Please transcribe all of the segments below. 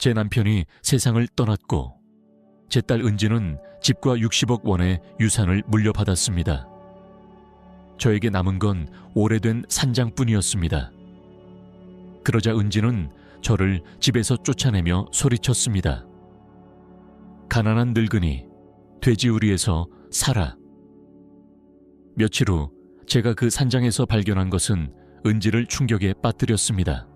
제 남편이 세상을 떠났고 제 딸 은지는 집과 60억 원의 유산을 물려받았습니다. 저에게 남은 건 오래된 산장뿐이었습니다. 그러자 은지는 저를 집에서 쫓아내며 소리쳤습니다. 가난한 늙은이, 돼지우리에서 살아. 며칠 후 제가 그 산장에서 발견한 것은 은지를 충격에 빠뜨렸습니다.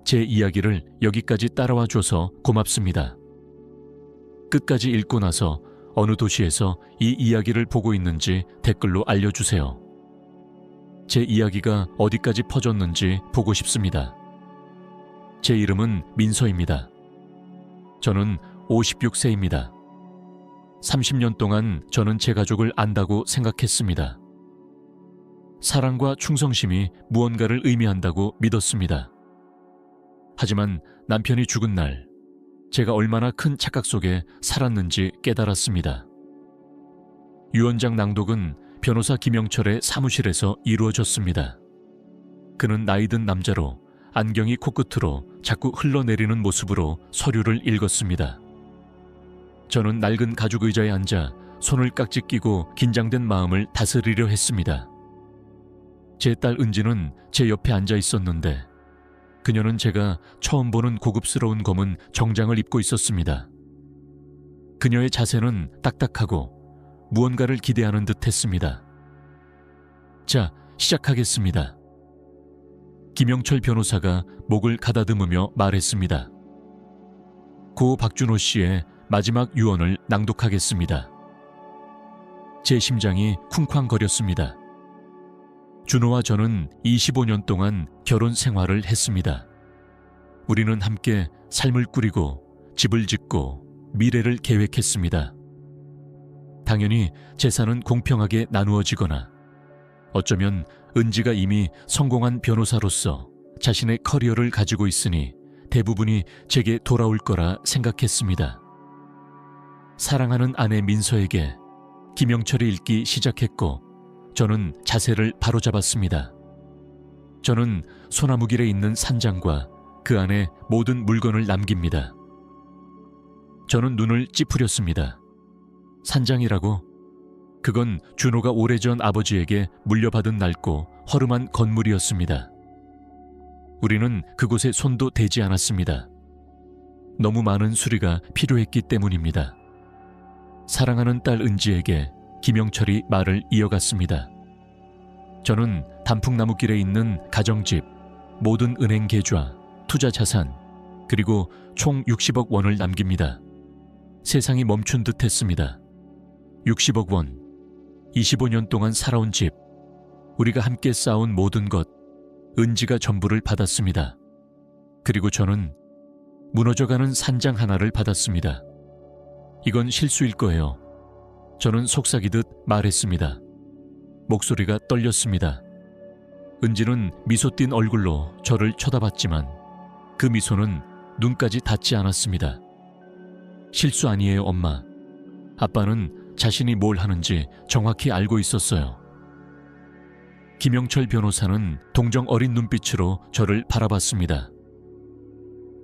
제 이야기를 여기까지 따라와 줘서 고맙습니다. 끝까지 읽고 나서 어느 도시에서 이 이야기를 보고 있는지 댓글로 알려주세요. 제 이야기가 어디까지 퍼졌는지 보고 싶습니다. 제 이름은 민서입니다. 저는 56세입니다. 30년 동안 저는 제 가족을 안다고 생각했습니다. 사랑과 충성심이 무언가를 의미한다고 믿었습니다. 하지만 남편이 죽은 날, 제가 얼마나 큰 착각 속에 살았는지 깨달았습니다. 유언장 낭독은 변호사 김영철의 사무실에서 이루어졌습니다. 그는 나이든 남자로 안경이 코끝으로 자꾸 흘러내리는 모습으로 서류를 읽었습니다. 저는 낡은 가죽 의자에 앉아 손을 깍지 끼고 긴장된 마음을 다스리려 했습니다. 제 딸 은지는 제 옆에 앉아 있었는데 그녀는 제가 처음 보는 고급스러운 검은 정장을 입고 있었습니다. 그녀의 자세는 딱딱하고 무언가를 기대하는 듯 했습니다. 자, 시작하겠습니다. 김영철 변호사가 목을 가다듬으며 말했습니다. 고 박준호 씨의 마지막 유언을 낭독하겠습니다. 제 심장이 쿵쾅거렸습니다. 준호와 저는 25년 동안 결혼 생활을 했습니다. 우리는 함께 삶을 꾸리고 집을 짓고 미래를 계획했습니다. 당연히 재산은 공평하게 나누어지거나 어쩌면 은지가 이미 성공한 변호사로서 자신의 커리어를 가지고 있으니 대부분이 제게 돌아올 거라 생각했습니다. 사랑하는 아내 민서에게 김영철이 읽기 시작했고 저는 자세를 바로잡았습니다. 저는 소나무길에 있는 산장과 그 안에 모든 물건을 남깁니다. 저는 눈을 찌푸렸습니다. 산장이라고? 그건 준호가 오래전 아버지에게 물려받은 낡고 허름한 건물이었습니다. 우리는 그곳에 손도 대지 않았습니다. 너무 많은 수리가 필요했기 때문입니다. 사랑하는 딸 은지에게 김영철이 말을 이어갔습니다. 저는 단풍나무길에 있는 가정집, 모든 은행 계좌, 투자 자산, 그리고 총 60억 원을 남깁니다. 세상이 멈춘 듯 했습니다. 60억 원, 25년 동안 살아온 집, 우리가 함께 쌓은 모든 것, 은지가 전부를 받았습니다. 그리고 저는 무너져가는 산장 하나를 받았습니다. 이건 실수일 거예요. 저는 속삭이듯 말했습니다. 목소리가 떨렸습니다. 은지는 미소 띤 얼굴로 저를 쳐다봤지만 그 미소는 눈까지 닿지 않았습니다. 실수 아니에요, 엄마. 아빠는 자신이 뭘 하는지 정확히 알고 있었어요. 김영철 변호사는 동정 어린 눈빛으로 저를 바라봤습니다.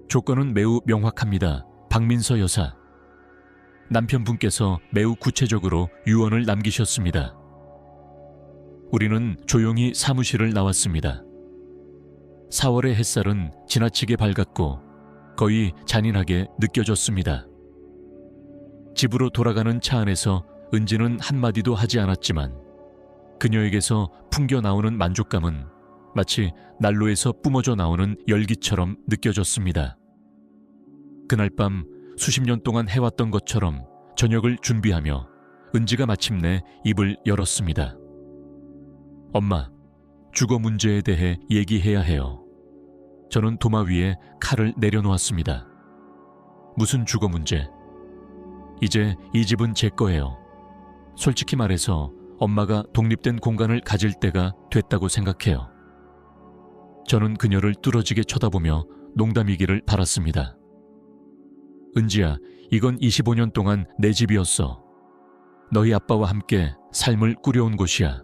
조건은 매우 명확합니다. 박민서 여사. 남편분께서 매우 구체적으로 유언을 남기셨습니다. 우리는 조용히 사무실을 나왔습니다. 4월의 햇살은 지나치게 밝았고 거의 잔인하게 느껴졌습니다. 집으로 돌아가는 차 안에서 은지는 한마디도 하지 않았지만 그녀에게서 풍겨 나오는 만족감은 마치 난로에서 뿜어져 나오는 열기처럼 느껴졌습니다. 그날 밤 수십 년 동안 해왔던 것처럼 저녁을 준비하며 은지가 마침내 입을 열었습니다. 엄마, 주거 문제에 대해 얘기해야 해요. 저는 도마 위에 칼을 내려놓았습니다. 무슨 주거 문제? 이제 이 집은 제 거예요. 솔직히 말해서 엄마가 독립된 공간을 가질 때가 됐다고 생각해요. 저는 그녀를 뚫어지게 쳐다보며 농담이기를 바랐습니다. 은지야, 이건 25년 동안 내 집이었어. 너희 아빠와 함께 삶을 꾸려온 곳이야.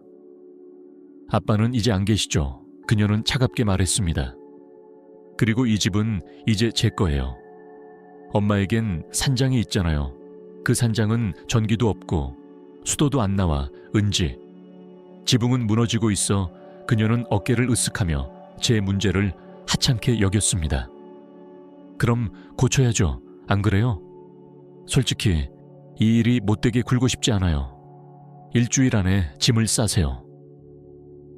아빠는 이제 안 계시죠? 그녀는 차갑게 말했습니다. 그리고 이 집은 이제 제 거예요. 엄마에겐 산장이 있잖아요. 그 산장은 전기도 없고 수도도 안 나와. 은지. 지붕은 무너지고 있어 그녀는 어깨를 으쓱하며 제 문제를 하찮게 여겼습니다. 그럼 고쳐야죠. 안 그래요? 솔직히 이 일이 못되게 굴고 싶지 않아요. 일주일 안에 짐을 싸세요.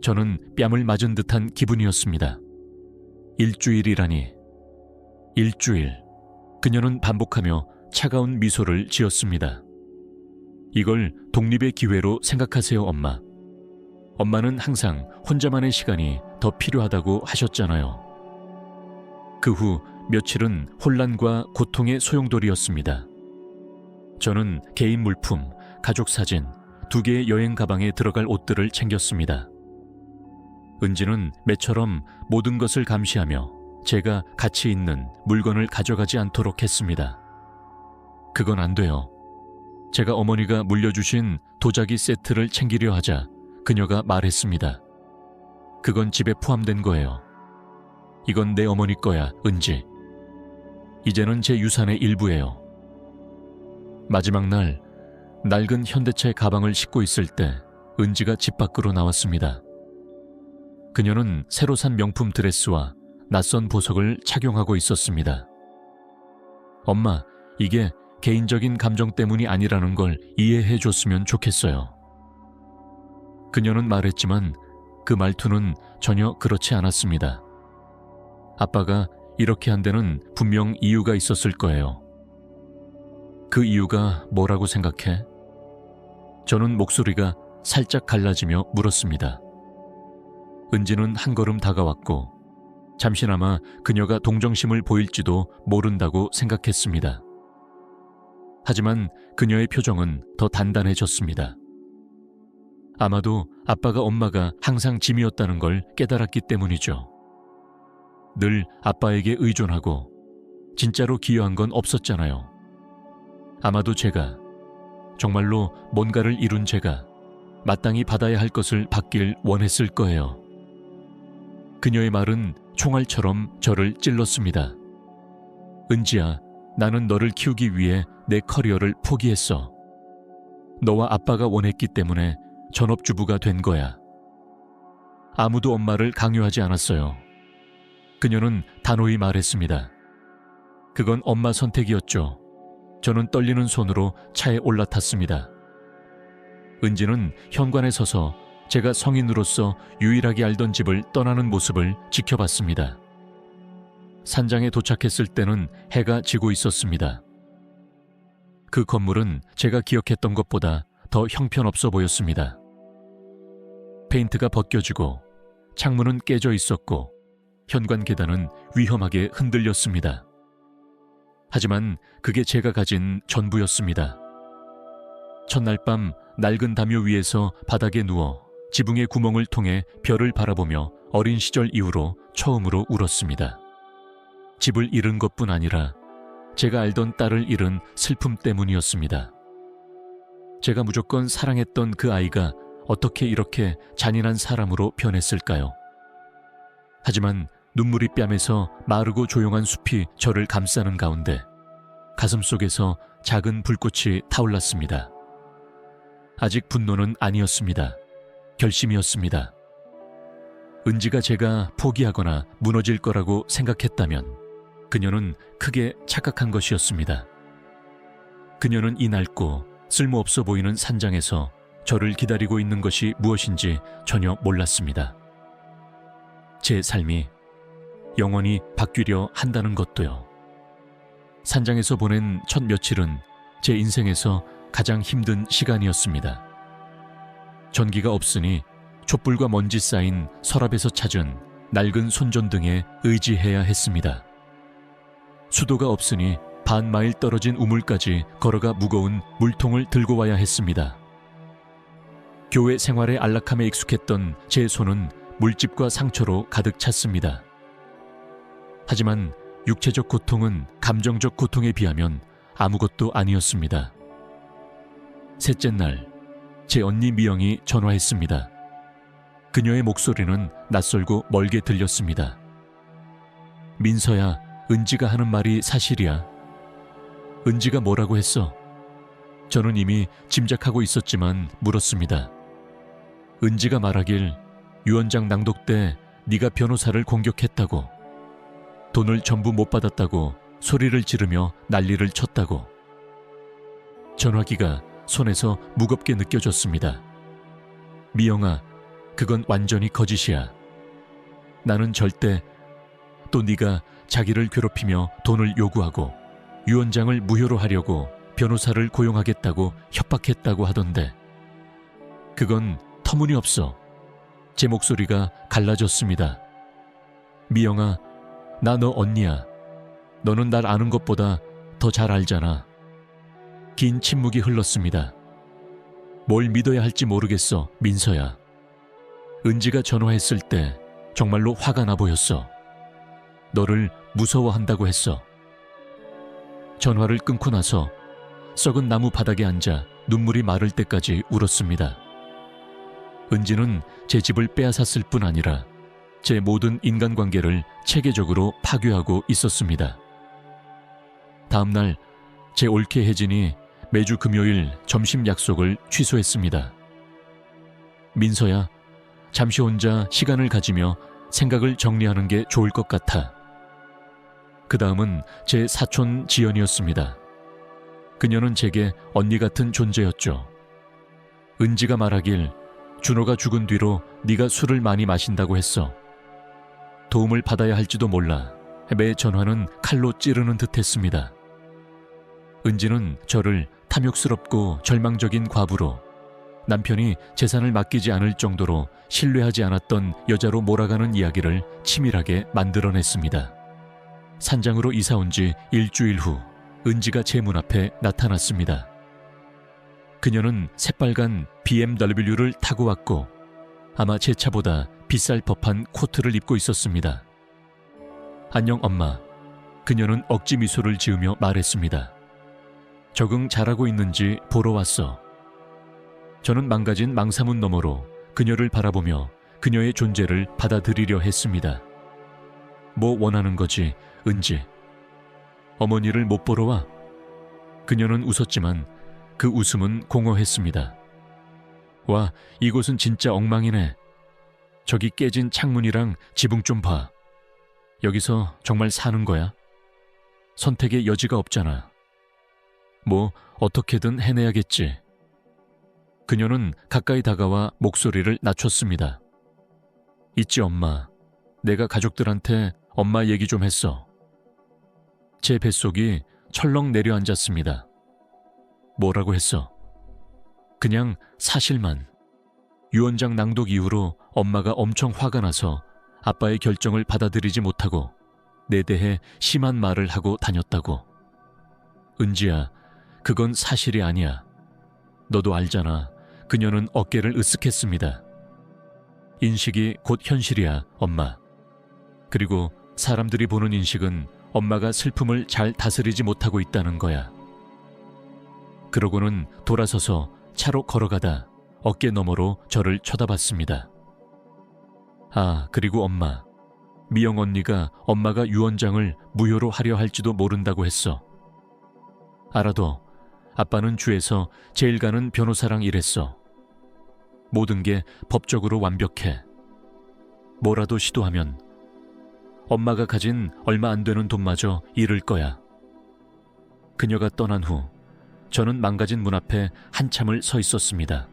저는 뺨을 맞은 듯한 기분이었습니다. 일주일이라니. 일주일. 그녀는 반복하며 차가운 미소를 지었습니다. 이걸 독립의 기회로 생각하세요, 엄마. 엄마는 항상 혼자만의 시간이 더 필요하다고 하셨잖아요. 그 후 며칠은 혼란과 고통의 소용돌이였습니다. 저는 개인 물품, 가족 사진, 2개의 여행 가방에 들어갈 옷들을 챙겼습니다. 은지는 매처럼 모든 것을 감시하며 제가 가치 있는 물건을 가져가지 않도록 했습니다. 그건 안 돼요. 제가 어머니가 물려주신 도자기 세트를 챙기려 하자 그녀가 말했습니다. 그건 집에 포함된 거예요. 이건 내 어머니 거야, 은지. 이제는 제 유산의 일부예요. 마지막 날, 낡은 현대차의 가방을 싣고 있을 때 은지가 집 밖으로 나왔습니다. 그녀는 새로 산 명품 드레스와 낯선 보석을 착용하고 있었습니다. 엄마, 이게 개인적인 감정 때문이 아니라는 걸 이해해 줬으면 좋겠어요. 그녀는 말했지만 그 말투는 전혀 그렇지 않았습니다. 아빠가 이렇게 한 데는 분명 이유가 있었을 거예요. 그 이유가 뭐라고 생각해? 저는 목소리가 살짝 갈라지며 물었습니다. 은지는 한 걸음 다가왔고 잠시나마 그녀가 동정심을 보일지도 모른다고 생각했습니다. 하지만 그녀의 표정은 더 단단해졌습니다. 아마도 아빠가 엄마가 항상 짐이었다는 걸 깨달았기 때문이죠. 늘 아빠에게 의존하고 진짜로 기여한 건 없었잖아요. 아마도 제가, 정말로 뭔가를 이룬 제가 마땅히 받아야 할 것을 받길 원했을 거예요. 그녀의 말은 총알처럼 저를 찔렀습니다. 은지야, 나는 너를 키우기 위해 내 커리어를 포기했어. 너와 아빠가 원했기 때문에 전업주부가 된 거야. 아무도 엄마를 강요하지 않았어요. 그녀는 단호히 말했습니다. 그건 엄마 선택이었죠. 저는 떨리는 손으로 차에 올라탔습니다. 은지는 현관에 서서 제가 성인으로서 유일하게 알던 집을 떠나는 모습을 지켜봤습니다. 산장에 도착했을 때는 해가 지고 있었습니다. 그 건물은 제가 기억했던 것보다 더 형편없어 보였습니다. 페인트가 벗겨지고 창문은 깨져 있었고 현관 계단은 위험하게 흔들렸습니다. 하지만 그게 제가 가진 전부였습니다. 첫날 밤 낡은 담요 위에서 바닥에 누워 지붕의 구멍을 통해 별을 바라보며 어린 시절 이후로 처음으로 울었습니다. 집을 잃은 것뿐 아니라 제가 알던 딸을 잃은 슬픔 때문이었습니다. 제가 무조건 사랑했던 그 아이가 어떻게 이렇게 잔인한 사람으로 변했을까요? 하지만 눈물이 뺨에서 마르고 조용한 숲이 저를 감싸는 가운데 가슴속에서 작은 불꽃이 타올랐습니다. 아직 분노는 아니었습니다. 결심이었습니다. 은지가 제가 포기하거나 무너질 거라고 생각했다면 그녀는 크게 착각한 것이었습니다. 그녀는 이 낡고 쓸모없어 보이는 산장에서 저를 기다리고 있는 것이 무엇인지 전혀 몰랐습니다. 제 삶이 영원히 바뀌려 한다는 것도요. 산장에서 보낸 첫 며칠은 제 인생에서 가장 힘든 시간이었습니다. 전기가 없으니 촛불과 먼지 쌓인 서랍에서 찾은 낡은 손전등에 의지해야 했습니다. 수도가 없으니 반 마일 떨어진 우물까지 걸어가 무거운 물통을 들고 와야 했습니다. 교회 생활의 안락함에 익숙했던 제 손은 물집과 상처로 가득 찼습니다. 하지만 육체적 고통은 감정적 고통에 비하면 아무것도 아니었습니다. 셋째 날, 제 언니 미영이 전화했습니다. 그녀의 목소리는 낯설고 멀게 들렸습니다. 민서야, 은지가 하는 말이 사실이야. 은지가 뭐라고 했어? 저는 이미 짐작하고 있었지만 물었습니다. 은지가 말하길 유언장 낭독 때 네가 변호사를 공격했다고, 돈을 전부 못 받았다고 소리를 지르며 난리를 쳤다고. 전화기가 손에서 무겁게 느껴졌습니다. 미영아, 그건 완전히 거짓이야. 나는 절대. 또 네가 자기를 괴롭히며 돈을 요구하고 유언장을 무효로 하려고 변호사를 고용하겠다고 협박했다고 하던데. 그건 터무니없어. 제 목소리가 갈라졌습니다. 미영아, 나 너 언니야. 너는 날 아는 것보다 더 잘 알잖아. 긴 침묵이 흘렀습니다. 뭘 믿어야 할지 모르겠어, 민서야. 은지가 전화했을 때 정말로 화가 나 보였어. 너를 무서워한다고 했어. 전화를 끊고 나서 썩은 나무 바닥에 앉아 눈물이 마를 때까지 울었습니다. 은지는 제 집을 빼앗았을 뿐 아니라 제 모든 인간관계를 체계적으로 파괴하고 있었습니다. 다음 날 제 올케 혜진이 매주 금요일 점심 약속을 취소했습니다. 민서야, 잠시 혼자 시간을 가지며 생각을 정리하는 게 좋을 것 같아. 그 다음은 제 사촌 지연이었습니다. 그녀는 제게 언니 같은 존재였죠. 은지가 말하길 준호가 죽은 뒤로 네가 술을 많이 마신다고 했어. 도움을 받아야 할지도 몰라. 매 전화는 칼로 찌르는 듯 했습니다. 은지는 저를 탐욕스럽고 절망적인 과부로, 남편이 재산을 맡기지 않을 정도로 신뢰하지 않았던 여자로 몰아가는 이야기를 치밀하게 만들어냈습니다. 산장으로 이사 온 지 일주일 후 은지가 제 문 앞에 나타났습니다. 그녀는 새빨간 BMW를 타고 왔고 아마 제 차보다 비쌀 법한 코트를 입고 있었습니다. 안녕 엄마. 그녀는 억지 미소를 지으며 말했습니다. 적응 잘하고 있는지 보러 왔어. 저는 망가진 망사문 너머로 그녀를 바라보며 그녀의 존재를 받아들이려 했습니다. 뭐 원하는 거지, 은지? 어머니를 못 보러 와? 그녀는 웃었지만 그 웃음은 공허했습니다. 와, 이곳은 진짜 엉망이네. 저기 깨진 창문이랑 지붕 좀 봐. 여기서 정말 사는 거야? 선택의 여지가 없잖아. 뭐 어떻게든 해내야겠지. 그녀는 가까이 다가와 목소리를 낮췄습니다. 있지 엄마. 내가 가족들한테 엄마 얘기 좀 했어. 제 뱃속이 철렁 내려앉았습니다. 뭐라고 했어? 그냥 사실만. 유언장 낭독 이후로 엄마가 엄청 화가 나서 아빠의 결정을 받아들이지 못하고 내 대해 심한 말을 하고 다녔다고. 은지야, 그건 사실이 아니야. 너도 알잖아. 그녀는 어깨를 으쓱했습니다. 인식이 곧 현실이야, 엄마. 그리고 사람들이 보는 인식은 엄마가 슬픔을 잘 다스리지 못하고 있다는 거야. 그러고는 돌아서서 차로 걸어가다 어깨 너머로 저를 쳐다봤습니다. 아, 그리고 엄마. 미영 언니가 엄마가 유언장을 무효로 하려 할지도 모른다고 했어. 알아도 아빠는 주에서 제일 가는 변호사랑 일했어. 모든 게 법적으로 완벽해. 뭐라도 시도하면 엄마가 가진 얼마 안 되는 돈마저 잃을 거야. 그녀가 떠난 후 저는 망가진 문 앞에 한참을 서 있었습니다.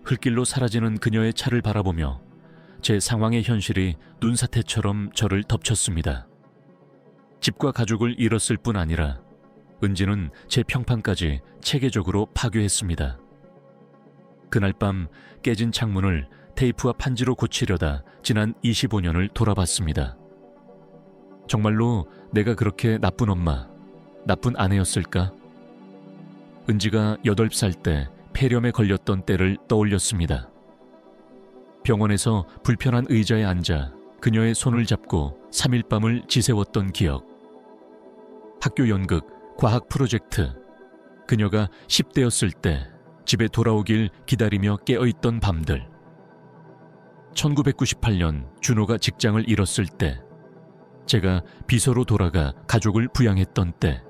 흙길로 사라지는 그녀의 차를 바라보며 제 상황의 현실이 눈사태처럼 저를 덮쳤습니다. 집과 가족을 잃었을 뿐 아니라 은지는 제 평판까지 체계적으로 파괴했습니다. 그날 밤 깨진 창문을 테이프와 판지로 고치려다 지난 25년을 돌아봤습니다. 정말로 내가 그렇게 나쁜 엄마, 나쁜 아내였을까? 은지가 8살 때 폐렴에 걸렸던 때를 떠올렸습니다. 병원에서 불편한 의자에 앉아 그녀의 손을 잡고 3일 밤을 지새웠던 기억. 학교 연극, 과학 프로젝트, 그녀가 10대였을 때 집에 돌아오길 기다리며 깨어있던 밤들. 1998년 준호가 직장을 잃었을 때 제가 비서로 돌아가 가족을 부양했던 때,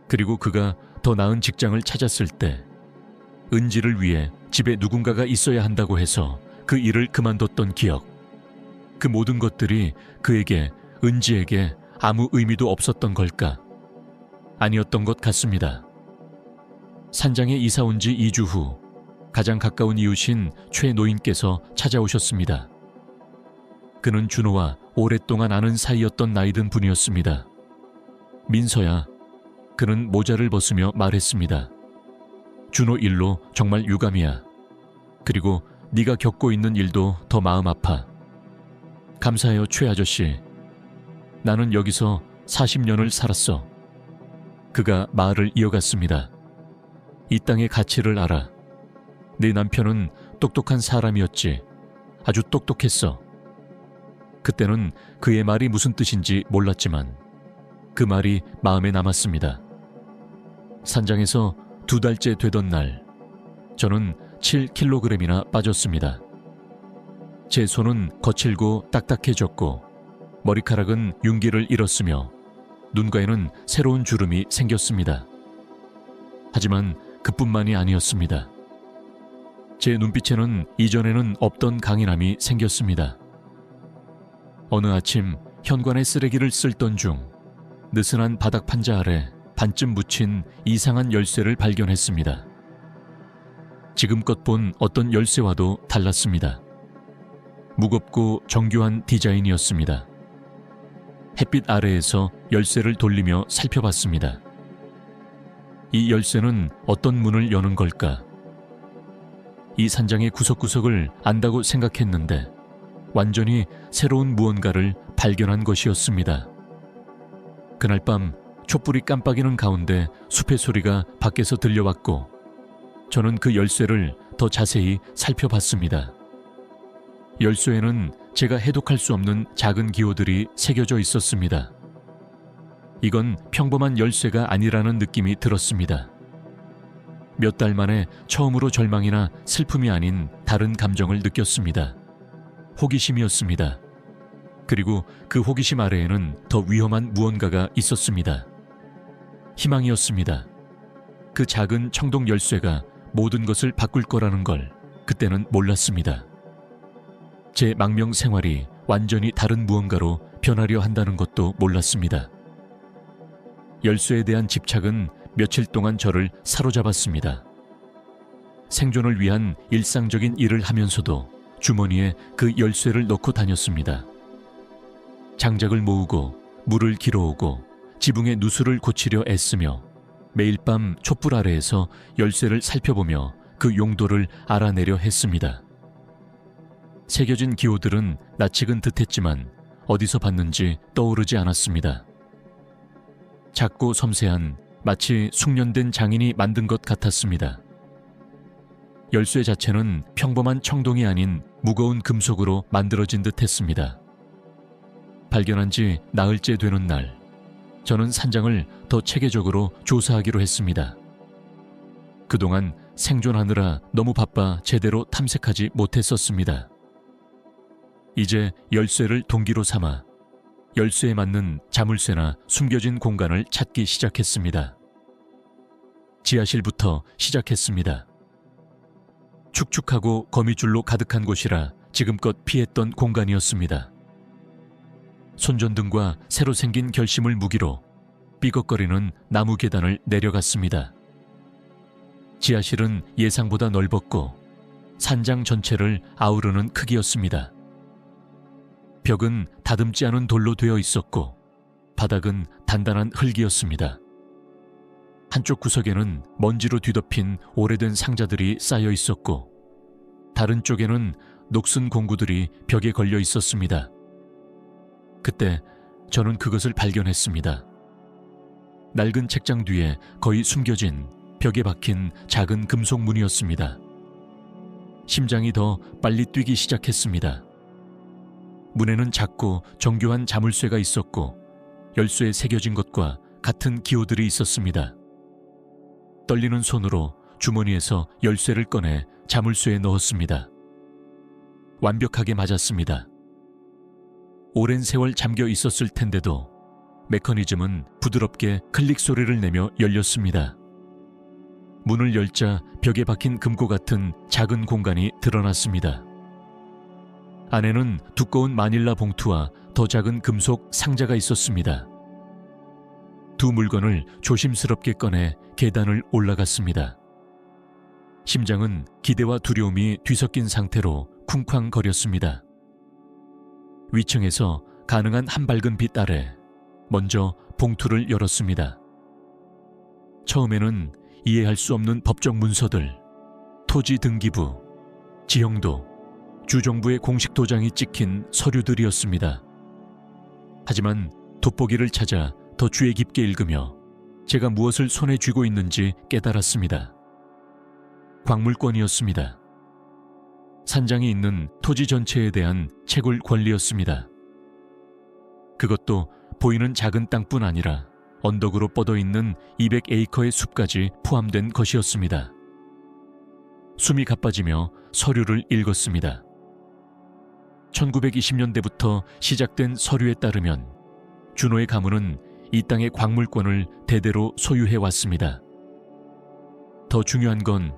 그리고 그가 더 나은 직장을 찾았을 때, 은지를 위해 집에 누군가가 있어야 한다고 해서 그 일을 그만뒀던 기억, 그 모든 것들이 그에게, 은지에게 아무 의미도 없었던 걸까? 아니었던 것 같습니다. 산장에 이사 온 지 2주 후 가장 가까운 이웃인 최 노인께서 찾아오셨습니다. 그는 준호와 오랫동안 아는 사이였던 나이든 분이었습니다. 민서야, 그는 모자를 벗으며 말했습니다. 준호 일로 정말 유감이야. 그리고 네가 겪고 있는 일도 더 마음 아파. 감사해요, 최 아저씨. 나는 여기서 40년을 살았어. 그가 말을 이어갔습니다. 이 땅의 가치를 알아. 네 남편은 똑똑한 사람이었지. 아주 똑똑했어. 그때는 그의 말이 무슨 뜻인지 몰랐지만 그 말이 마음에 남았습니다. 산장에서 2달째 되던 날, 저는 7kg이나 빠졌습니다. 제 손은 거칠고 딱딱해졌고 머리카락은 윤기를 잃었으며 눈가에는 새로운 주름이 생겼습니다. 하지만 그뿐만이 아니었습니다. 제 눈빛에는 이전에는 없던 강인함이 생겼습니다. 어느 아침 현관에 쓰레기를 쓸던 중 느슨한 바닥 판자 아래 반쯤 묻힌 이상한 열쇠를 발견했습니다. 지금껏 본 어떤 열쇠와도 달랐습니다. 무겁고 정교한 디자인이었습니다. 햇빛 아래에서 열쇠를 돌리며 살펴봤습니다. 이 열쇠는 어떤 문을 여는 걸까? 이 산장의 구석구석을 안다고 생각했는데 완전히 새로운 무언가를 발견한 것이었습니다. 그날 밤 촛불이 깜빡이는 가운데 숲의 소리가 밖에서 들려왔고 저는 그 열쇠를 더 자세히 살펴봤습니다. 열쇠에는 제가 해독할 수 없는 작은 기호들이 새겨져 있었습니다. 이건 평범한 열쇠가 아니라는 느낌이 들었습니다. 몇 달 만에 처음으로 절망이나 슬픔이 아닌 다른 감정을 느꼈습니다. 호기심이었습니다. 그리고 그 호기심 아래에는 더 위험한 무언가가 있었습니다. 희망이었습니다. 그 작은 청동 열쇠가 모든 것을 바꿀 거라는 걸 그때는 몰랐습니다. 제 망명 생활이 완전히 다른 무언가로 변하려 한다는 것도 몰랐습니다. 열쇠에 대한 집착은 며칠 동안 저를 사로잡았습니다. 생존을 위한 일상적인 일을 하면서도 주머니에 그 열쇠를 넣고 다녔습니다. 장작을 모으고 물을 길어오고 지붕의 누수를 고치려 애쓰며 매일 밤 촛불 아래에서 열쇠를 살펴보며 그 용도를 알아내려 했습니다. 새겨진 기호들은 낯익은 듯했지만 어디서 봤는지 떠오르지 않았습니다. 작고 섬세한 마치 숙련된 장인이 만든 것 같았습니다. 열쇠 자체는 평범한 청동이 아닌 무거운 금속으로 만들어진 듯 했습니다. 발견한 지 나흘째 되는 날, 저는 산장을 더 체계적으로 조사하기로 했습니다. 그동안 생존하느라 너무 바빠 제대로 탐색하지 못했었습니다. 이제 열쇠를 동기로 삼아 열쇠에 맞는 자물쇠나 숨겨진 공간을 찾기 시작했습니다. 지하실부터 시작했습니다. 축축하고 거미줄로 가득한 곳이라 지금껏 피했던 공간이었습니다. 손전등과 새로 생긴 결심을 무기로 삐걱거리는 나무 계단을 내려갔습니다. 지하실은 예상보다 넓었고 산장 전체를 아우르는 크기였습니다. 벽은 다듬지 않은 돌로 되어 있었고 바닥은 단단한 흙이었습니다. 한쪽 구석에는 먼지로 뒤덮인 오래된 상자들이 쌓여 있었고 다른 쪽에는 녹슨 공구들이 벽에 걸려 있었습니다. 그때 저는 그것을 발견했습니다. 낡은 책장 뒤에 거의 숨겨진 벽에 박힌 작은 금속 문이었습니다. 심장이 더 빨리 뛰기 시작했습니다. 문에는 작고 정교한 자물쇠가 있었고 열쇠에 새겨진 것과 같은 기호들이 있었습니다. 떨리는 손으로 주머니에서 열쇠를 꺼내 자물쇠에 넣었습니다. 완벽하게 맞았습니다. 오랜 세월 잠겨 있었을 텐데도 메커니즘은 부드럽게 클릭 소리를 내며 열렸습니다. 문을 열자 벽에 박힌 금고 같은 작은 공간이 드러났습니다. 안에는 두꺼운 마닐라 봉투와 더 작은 금속 상자가 있었습니다. 두 물건을 조심스럽게 꺼내 계단을 올라갔습니다. 심장은 기대와 두려움이 뒤섞인 상태로 쿵쾅거렸습니다. 위층에서 가능한 한밝은 빛 아래 먼저 봉투를 열었습니다. 처음에는 이해할 수 없는 법적 문서들, 토지 등기부, 지형도, 주정부의 공식 도장이 찍힌 서류들이었습니다. 하지만 돋보기를 찾아 더 주의 깊게 읽으며 제가 무엇을 손에 쥐고 있는지 깨달았습니다. 광물권이었습니다. 산장이 있는 토지 전체에 대한 채굴 권리였습니다. 그것도 보이는 작은 땅뿐 아니라 언덕으로 뻗어있는 200에이커의 숲까지 포함된 것이었습니다. 숨이 가빠지며 서류를 읽었습니다. 1920년대부터 시작된 서류에 따르면 준호의 가문은 이 땅의 광물권을 대대로 소유해왔습니다. 더 중요한 건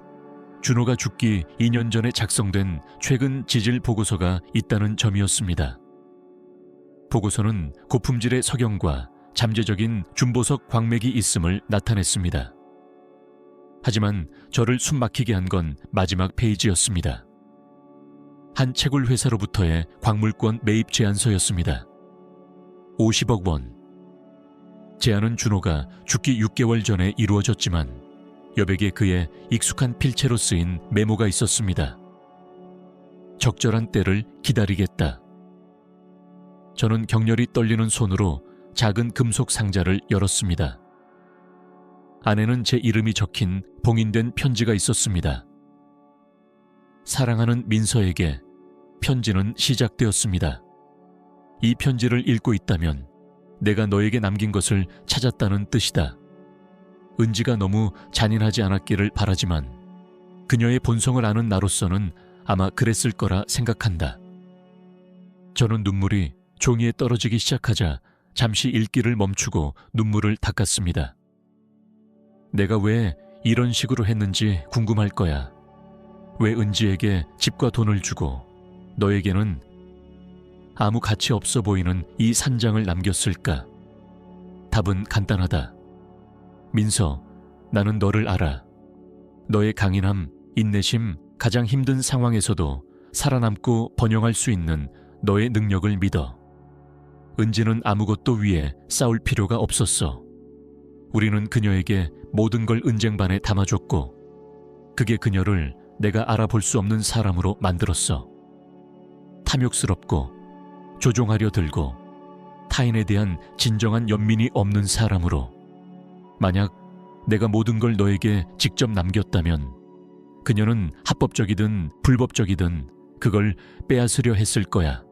준호가 죽기 2년 전에 작성된 최근 지질 보고서가 있다는 점이었습니다. 보고서는 고품질의 석영과 잠재적인 준보석 광맥이 있음을 나타냈습니다. 하지만 저를 숨막히게 한 건 마지막 페이지였습니다. 한 채굴 회사로부터의 광물권 매입 제안서였습니다. 50억 원. 제안은 준호가 죽기 6개월 전에 이루어졌지만 여백에 그의 익숙한 필체로 쓰인 메모가 있었습니다. 적절한 때를 기다리겠다. 저는 격렬히 떨리는 손으로 작은 금속 상자를 열었습니다. 안에는 제 이름이 적힌 봉인된 편지가 있었습니다. 사랑하는 민서에게 편지는 시작되었습니다. 이 편지를 읽고 있다면 내가 너에게 남긴 것을 찾았다는 뜻이다. 은지가 너무 잔인하지 않았기를 바라지만 그녀의 본성을 아는 나로서는 아마 그랬을 거라 생각한다. 저는 눈물이 종이에 떨어지기 시작하자 잠시 읽기를 멈추고 눈물을 닦았습니다. 내가 왜 이런 식으로 했는지 궁금할 거야. 왜 은지에게 집과 돈을 주고 너에게는 아무 가치 없어 보이는 이 산장을 남겼을까? 답은 간단하다. 민서, 나는 너를 알아. 너의 강인함, 인내심, 가장 힘든 상황에서도 살아남고 번영할 수 있는 너의 능력을 믿어. 은지는 아무것도 위해 싸울 필요가 없었어. 우리는 그녀에게 모든 걸 은쟁반에 담아줬고 그게 그녀를 내가 알아볼 수 없는 사람으로 만들었어. 탐욕스럽고 조종하려 들고 타인에 대한 진정한 연민이 없는 사람으로. 만약 내가 모든 걸 너에게 직접 남겼다면 그녀는 합법적이든 불법적이든 그걸 빼앗으려 했을 거야.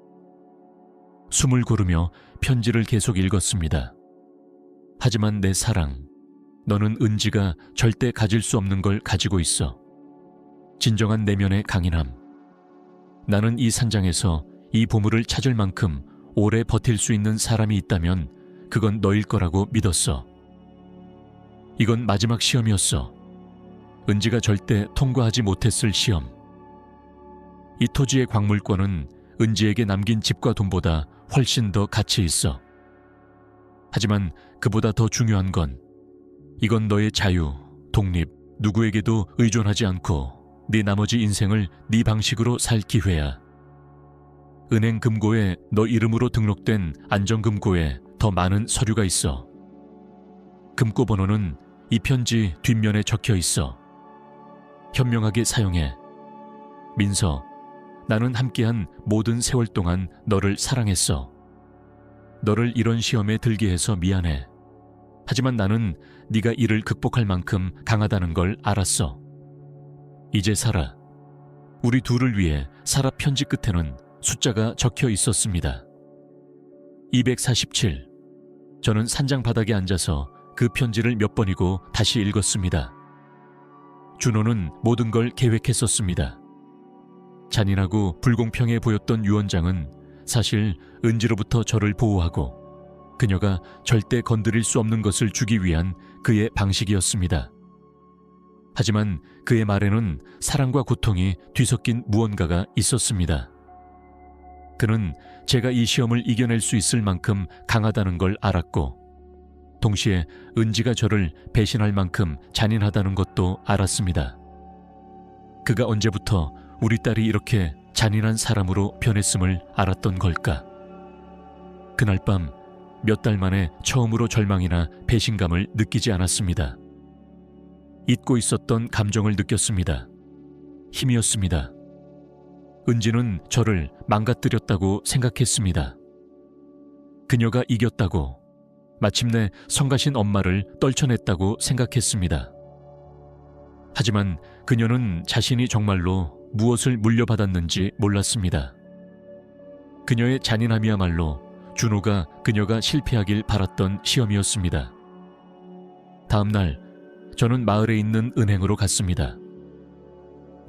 숨을 고르며 편지를 계속 읽었습니다. 하지만 내 사랑, 너는 은지가 절대 가질 수 없는 걸 가지고 있어. 진정한 내면의 강인함. 나는 이 산장에서 이 보물을 찾을 만큼 오래 버틸 수 있는 사람이 있다면 그건 너일 거라고 믿었어. 이건 마지막 시험이었어. 은지가 절대 통과하지 못했을 시험. 이 토지의 광물권은 은지에게 남긴 집과 돈보다 훨씬 더 가치 있어. 하지만 그보다 더 중요한 건 이건 너의 자유, 독립, 누구에게도 의존하지 않고 네 나머지 인생을 네 방식으로 살 기회야. 은행 금고에 너 이름으로 등록된 안정금고에 더 많은 서류가 있어. 금고 번호는 이 편지 뒷면에 적혀 있어. 현명하게 사용해. 민서, 나는 함께한 모든 세월 동안 너를 사랑했어. 너를 이런 시험에 들게 해서 미안해. 하지만 나는 네가 이를 극복할 만큼 강하다는 걸 알았어. 이제 살아. 우리 둘을 위해 서랍 편지 끝에는 숫자가 적혀 있었습니다. 247. 저는 산장 바닥에 앉아서 그 편지를 몇 번이고 다시 읽었습니다. 준호는 모든 걸 계획했었습니다. 잔인하고 불공평해 보였던 유언장은 사실 은지로부터 저를 보호하고 그녀가 절대 건드릴 수 없는 것을 주기 위한 그의 방식이었습니다. 하지만 그의 말에는 사랑과 고통이 뒤섞인 무언가가 있었습니다. 그는 제가 이 시험을 이겨낼 수 있을 만큼 강하다는 걸 알았고, 동시에 은지가 저를 배신할 만큼 잔인하다는 것도 알았습니다. 그가 언제부터 우리 딸이 이렇게 잔인한 사람으로 변했음을 알았던 걸까? 그날 밤 몇 달 만에 처음으로 절망이나 배신감을 느끼지 않았습니다. 잊고 있었던 감정을 느꼈습니다. 힘이었습니다. 은지는 저를 망가뜨렸다고 생각했습니다. 그녀가 이겼다고, 마침내 성가신 엄마를 떨쳐냈다고 생각했습니다. 하지만 그녀는 자신이 정말로 무엇을 물려받았는지 몰랐습니다. 그녀의 잔인함이야말로 준호가 그녀가 실패하길 바랐던 시험이었습니다. 다음 날 저는 마을에 있는 은행으로 갔습니다.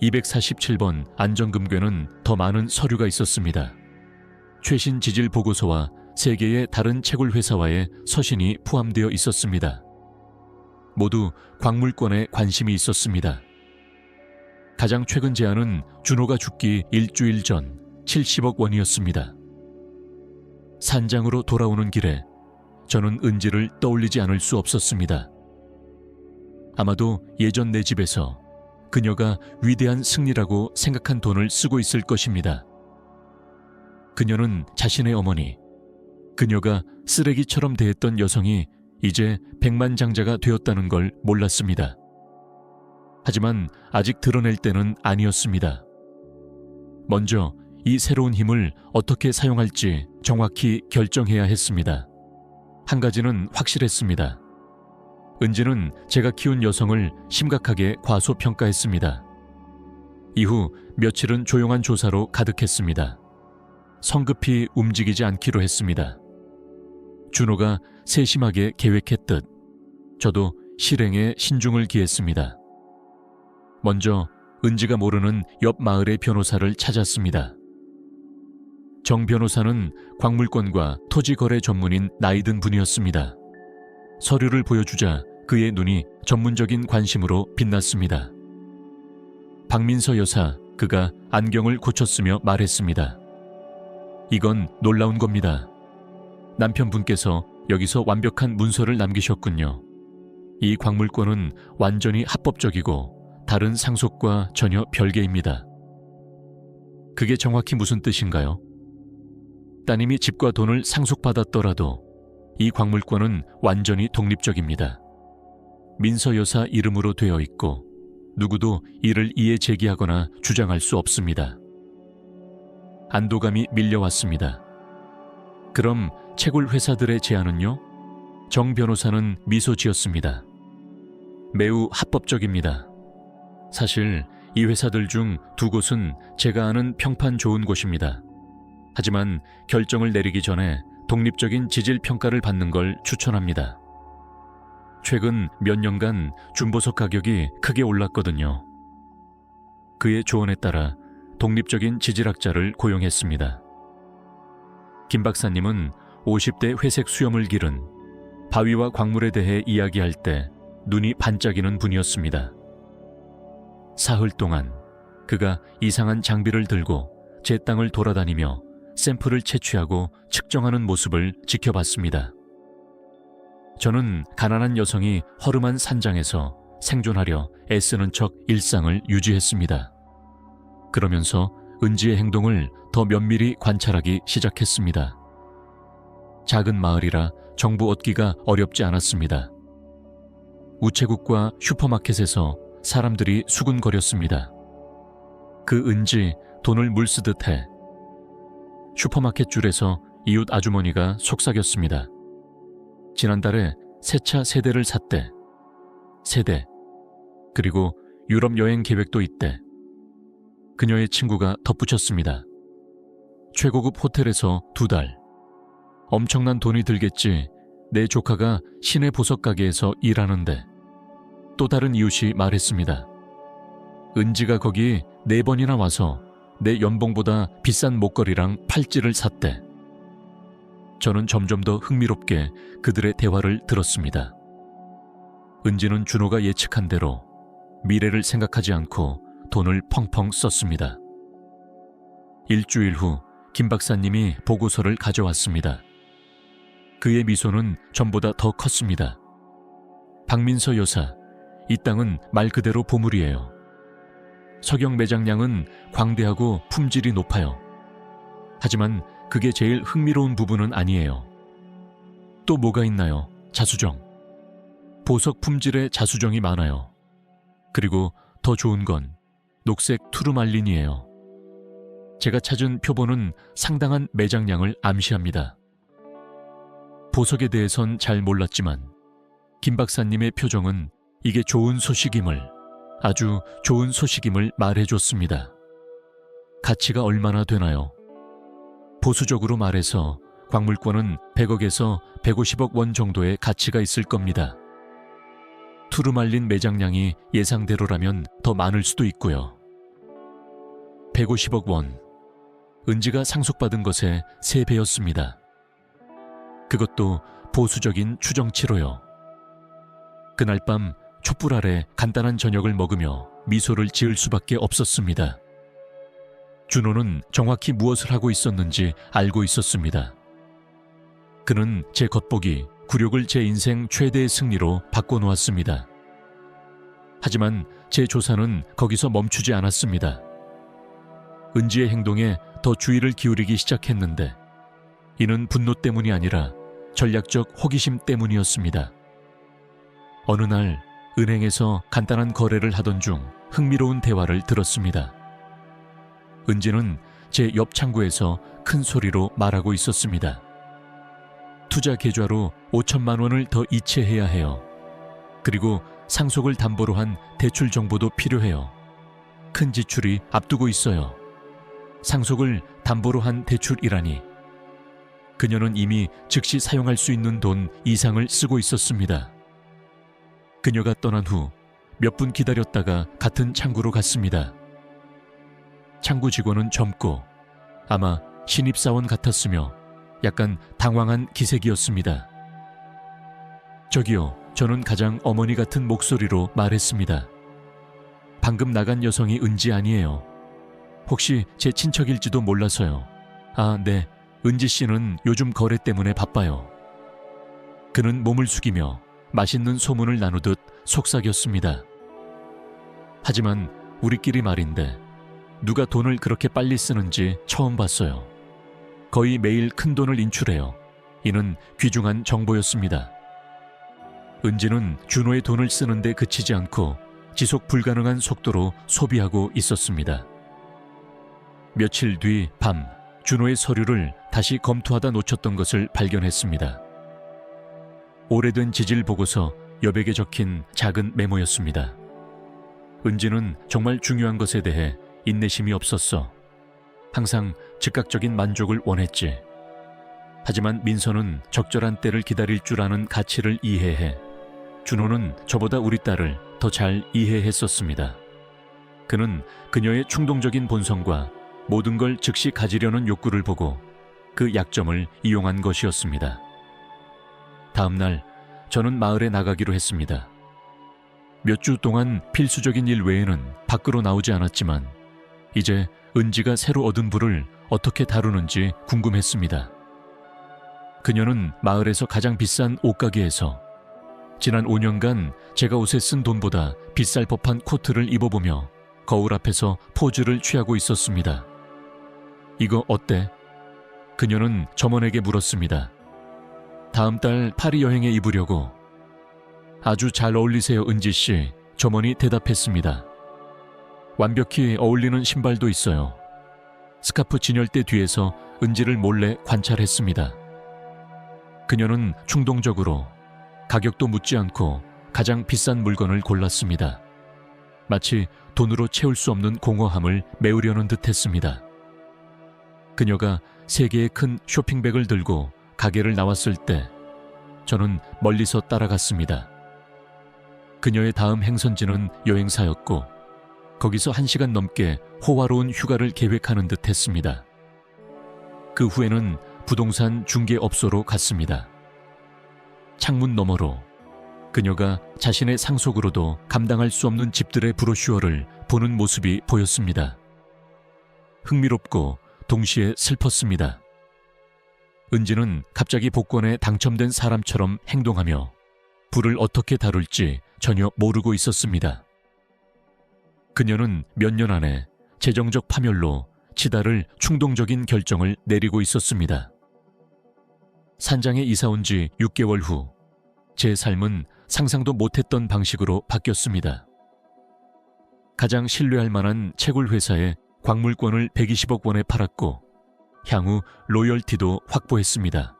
247번 안전금괴는 더 많은 서류가 있었습니다. 최신 지질 보고서와 3개의 다른 채굴 회사와의 서신이 포함되어 있었습니다. 모두 광물권에 관심이 있었습니다. 가장 최근 제안은 준호가 죽기 일주일 전 70억 원이었습니다. 산장으로 돌아오는 길에 저는 은지를 떠올리지 않을 수 없었습니다. 아마도 예전 내 집에서 그녀가 위대한 승리라고 생각한 돈을 쓰고 있을 것입니다. 그녀는 자신의 어머니, 그녀가 쓰레기처럼 대했던 여성이 이제 백만장자가 되었다는 걸 몰랐습니다. 하지만 아직 드러낼 때는 아니었습니다. 먼저 이 새로운 힘을 어떻게 사용할지 정확히 결정해야 했습니다. 한 가지는 확실했습니다. 은지는 제가 키운 여성을 심각하게 과소평가했습니다. 이후 며칠은 조용한 조사로 가득했습니다. 성급히 움직이지 않기로 했습니다. 준호가 세심하게 계획했듯 저도 실행에 신중을 기했습니다. 먼저 은지가 모르는 옆 마을의 변호사를 찾았습니다. 정 변호사는 광물권과 토지거래 전문인 나이든 분이었습니다. 서류를 보여주자 그의 눈이 전문적인 관심으로 빛났습니다. 박민서 여사, 그가 안경을 고쳤으며 말했습니다. 이건 놀라운 겁니다. 남편분께서 여기서 완벽한 문서를 남기셨군요. 이 광물권은 완전히 합법적이고 다른 상속과 전혀 별개입니다. 그게 정확히 무슨 뜻인가요? 따님이 집과 돈을 상속받았더라도 이 광물권은 완전히 독립적입니다. 민서 여사 이름으로 되어 있고 누구도 이를 이에 제기하거나 주장할 수 없습니다. 안도감이 밀려왔습니다. 그럼 채굴 회사들의 제안은요? 정 변호사는 미소 지었습니다. 매우 합법적입니다. 사실 이 회사들 중 2곳은 제가 아는 평판 좋은 곳입니다. 하지만 결정을 내리기 전에 독립적인 지질 평가를 받는 걸 추천합니다. 최근 몇 년간 준보석 가격이 크게 올랐거든요. 그의 조언에 따라 독립적인 지질학자를 고용했습니다. 김 박사님은 50대 회색 수염을 기른, 바위와 광물에 대해 이야기할 때 눈이 반짝이는 분이었습니다. 사흘 동안 그가 이상한 장비를 들고 제 땅을 돌아다니며 샘플을 채취하고 측정하는 모습을 지켜봤습니다. 저는 가난한 여성이 허름한 산장에서 생존하려 애쓰는 척 일상을 유지했습니다. 그러면서 은지의 행동을 더 면밀히 관찰하기 시작했습니다. 작은 마을이라 정보 얻기가 어렵지 않았습니다. 우체국과 슈퍼마켓에서 사람들이 수군거렸습니다. 그 은지 돈을 물쓰듯 해. 슈퍼마켓 줄에서 이웃 아주머니가 속삭였습니다. 지난달에 새 차 3대를 샀대. 3대. 그리고 유럽 여행 계획도 있대. 그녀의 친구가 덧붙였습니다. 최고급 호텔에서 2달. 엄청난 돈이 들겠지. 내 조카가 시내 보석 가게에서 일하는데. 또 다른 이웃이 말했습니다. 은지가 거기 4번이나 와서 내 연봉보다 비싼 목걸이랑 팔찌를 샀대. 저는 점점 더 흥미롭게 그들의 대화를 들었습니다. 은지는 준호가 예측한 대로 미래를 생각하지 않고 돈을 펑펑 썼습니다. 일주일 후 김 박사님이 보고서를 가져왔습니다. 그의 미소는 전보다 더 컸습니다. 박민서 여사, 이 땅은 말 그대로 보물이에요. 석영 매장량은 광대하고 품질이 높아요. 하지만 그게 제일 흥미로운 부분은 아니에요. 또 뭐가 있나요? 자수정. 보석 품질의 자수정이 많아요. 그리고 더 좋은 건 녹색 투르말린이에요. 제가 찾은 표본은 상당한 매장량을 암시합니다. 보석에 대해선 잘 몰랐지만 김 박사님의 표정은 이게 좋은 소식임을, 아주 좋은 소식임을 말해줬습니다. 가치가 얼마나 되나요? 보수적으로 말해서 광물권은 100억에서 150억 원 정도의 가치가 있을 겁니다. 투르말린 매장량이 예상대로라면 더 많을 수도 있고요. 150억 원. 은지가 상속받은 것의 3배였습니다. 그것도 보수적인 추정치로요. 그날 밤 촛불 아래 간단한 저녁을 먹으며 미소를 지을 수밖에 없었습니다. 준호는 정확히 무엇을 하고 있었는지 알고 있었습니다. 그는 제 겉보기 굴욕을 제 인생 최대의 승리로 바꿔놓았습니다. 하지만 제 조사는 거기서 멈추지 않았습니다. 은지의 행동에 더 주의를 기울이기 시작했는데 이는 분노 때문이 아니라 전략적 호기심 때문이었습니다. 어느 날 은행에서 간단한 거래를 하던 중 흥미로운 대화를 들었습니다. 은지는 제 옆 창구에서 큰 소리로 말하고 있었습니다. 투자 계좌로 5천만 원을 더 이체해야 해요. 그리고 상속을 담보로 한 대출 정보도 필요해요. 큰 지출이 앞두고 있어요. 상속을 담보로 한 대출이라니. 그녀는 이미 즉시 사용할 수 있는 돈 이상을 쓰고 있었습니다. 그녀가 떠난 후 몇 분 기다렸다가 같은 창구로 갔습니다. 창구 직원은 젊고 아마 신입사원 같았으며 약간 당황한 기색이었습니다. 저기요, 저는 가장 어머니 같은 목소리로 말했습니다. 방금 나간 여성이 은지 아니에요. 혹시 제 친척일지도 몰라서요. 아, 네. 은지 씨는 요즘 거래 때문에 바빠요. 그는 몸을 숙이며 맛있는 소문을 나누듯 속삭였습니다. 하지만 우리끼리 말인데 누가 돈을 그렇게 빨리 쓰는지 처음 봤어요. 거의 매일 큰 돈을 인출해요. 이는 귀중한 정보였습니다. 은지는 준호의 돈을 쓰는데 그치지 않고 지속 불가능한 속도로 소비하고 있었습니다. 며칠 뒤 밤, 준호의 서류를 다시 검토하다 놓쳤던 것을 발견했습니다. 오래된 지질 보고서 여백에 적힌 작은 메모였습니다. 은지는 정말 중요한 것에 대해 인내심이 없었어. 항상 즉각적인 만족을 원했지. 하지만 민서는 적절한 때를 기다릴 줄 아는 가치를 이해해 준호는 저보다 우리 딸을 더 잘 이해했었습니다. 그는 그녀의 충동적인 본성과 모든 걸 즉시 가지려는 욕구를 보고 그 약점을 이용한 것이었습니다. 다음 날 저는 마을에 나가기로 했습니다. 몇 주 동안 필수적인 일 외에는 밖으로 나오지 않았지만 이제 은지가 새로 얻은 부를 어떻게 다루는지 궁금했습니다. 그녀는 마을에서 가장 비싼 옷가게에서 지난 5년간 제가 옷에 쓴 돈보다 비쌀 법한 코트를 입어보며 거울 앞에서 포즈를 취하고 있었습니다. 이거 어때? 그녀는 점원에게 물었습니다. 다음 달 파리 여행에 입으려고. 아주 잘 어울리세요, 은지 씨. 점원이 대답했습니다. 완벽히 어울리는 신발도 있어요. 스카프 진열대 뒤에서 은지를 몰래 관찰했습니다. 그녀는 충동적으로 가격도 묻지 않고 가장 비싼 물건을 골랐습니다. 마치 돈으로 채울 수 없는 공허함을 메우려는 듯 했습니다. 그녀가 3개의 큰 쇼핑백을 들고 가게를 나왔을 때 저는 멀리서 따라갔습니다. 그녀의 다음 행선지는 여행사였고 거기서 1시간 넘게 호화로운 휴가를 계획하는 듯 했습니다. 그 후에는 부동산 중개업소로 갔습니다. 창문 너머로 그녀가 자신의 상속으로도 감당할 수 없는 집들의 브로슈어를 보는 모습이 보였습니다. 흥미롭고 동시에 슬펐습니다. 은지는 갑자기 복권에 당첨된 사람처럼 행동하며 부를 어떻게 다룰지 전혀 모르고 있었습니다. 그녀는 몇 년 안에 재정적 파멸로 치달을 충동적인 결정을 내리고 있었습니다. 산장에 이사 온 지 6개월 후 제 삶은 상상도 못했던 방식으로 바뀌었습니다. 가장 신뢰할 만한 채굴 회사에 광물권을 120억 원에 팔았고 향후 로열티도 확보했습니다.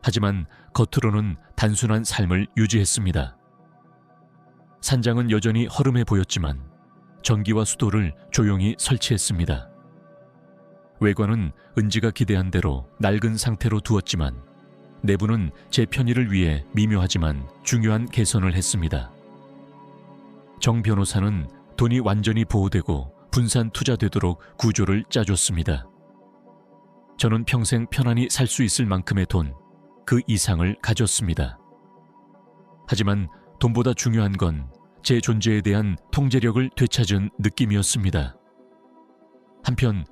하지만 겉으로는 단순한 삶을 유지했습니다. 산장은 여전히 허름해 보였지만 전기와 수도를 조용히 설치했습니다. 외관은 은지가 기대한 대로 낡은 상태로 두었지만 내부는 제 편의를 위해 미묘하지만 중요한 개선을 했습니다. 정 변호사는 돈이 완전히 보호되고 분산 투자되도록 구조를 짜줬습니다. 저는 평생 편안히 살 수 있을 만큼의 돈, 그 이상을 가졌습니다. 하지만 돈보다 중요한 건 제 존재에 대한 통제력을 되찾은 느낌이었습니다. 한편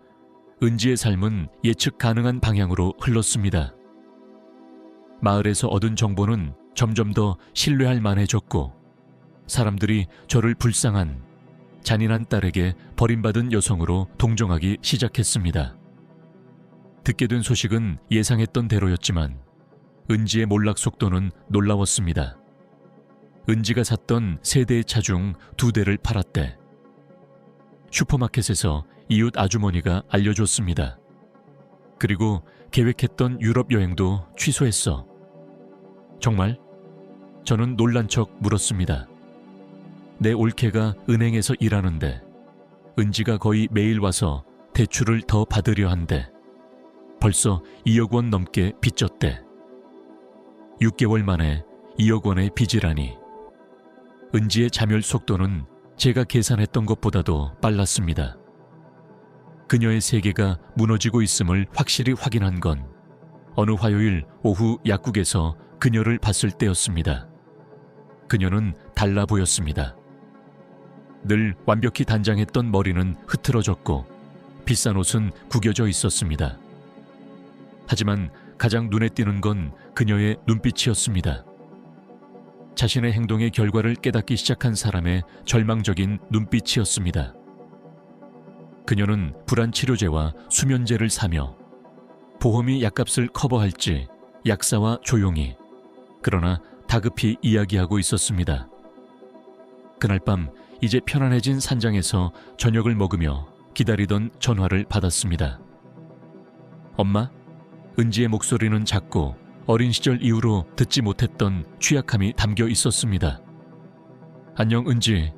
은지의 삶은 예측 가능한 방향으로 흘렀습니다. 마을에서 얻은 정보는 점점 더 신뢰할 만해졌고 사람들이 저를 불쌍한 잔인한 딸에게 버림받은 여성으로 동정하기 시작했습니다. 듣게 된 소식은 예상했던 대로였지만 은지의 몰락 속도는 놀라웠습니다. 은지가 샀던 3대의 차 중 2대를 팔았대. 슈퍼마켓에서 이웃 아주머니가 알려줬습니다. 그리고 계획했던 유럽 여행도 취소했어. 정말? 저는 놀란 척 물었습니다. 내 올케가 은행에서 일하는데 은지가 거의 매일 와서 대출을 더 받으려 한대. 벌써 2억 원 넘게 빚졌대. 6개월 만에 2억 원의 빚이라니. 은지의 자멸 속도는 제가 계산했던 것보다도 빨랐습니다. 그녀의 세계가 무너지고 있음을 확실히 확인한 건 어느 화요일 오후 약국에서 그녀를 봤을 때였습니다. 그녀는 달라 보였습니다. 늘 완벽히 단장했던 머리는 흐트러졌고 비싼 옷은 구겨져 있었습니다. 하지만 가장 눈에 띄는 건 그녀의 눈빛이었습니다. 자신의 행동의 결과를 깨닫기 시작한 사람의 절망적인 눈빛이었습니다. 그녀는 불안치료제와 수면제를 사며 보험이 약값을 커버할지 약사와 조용히 그러나 다급히 이야기하고 있었습니다. 그날 밤 이제 편안해진 산장에서 저녁을 먹으며 기다리던 전화를 받았습니다. 엄마? 은지의 목소리는 작고 어린 시절 이후로 듣지 못했던 취약함이 담겨 있었습니다. 안녕 은지.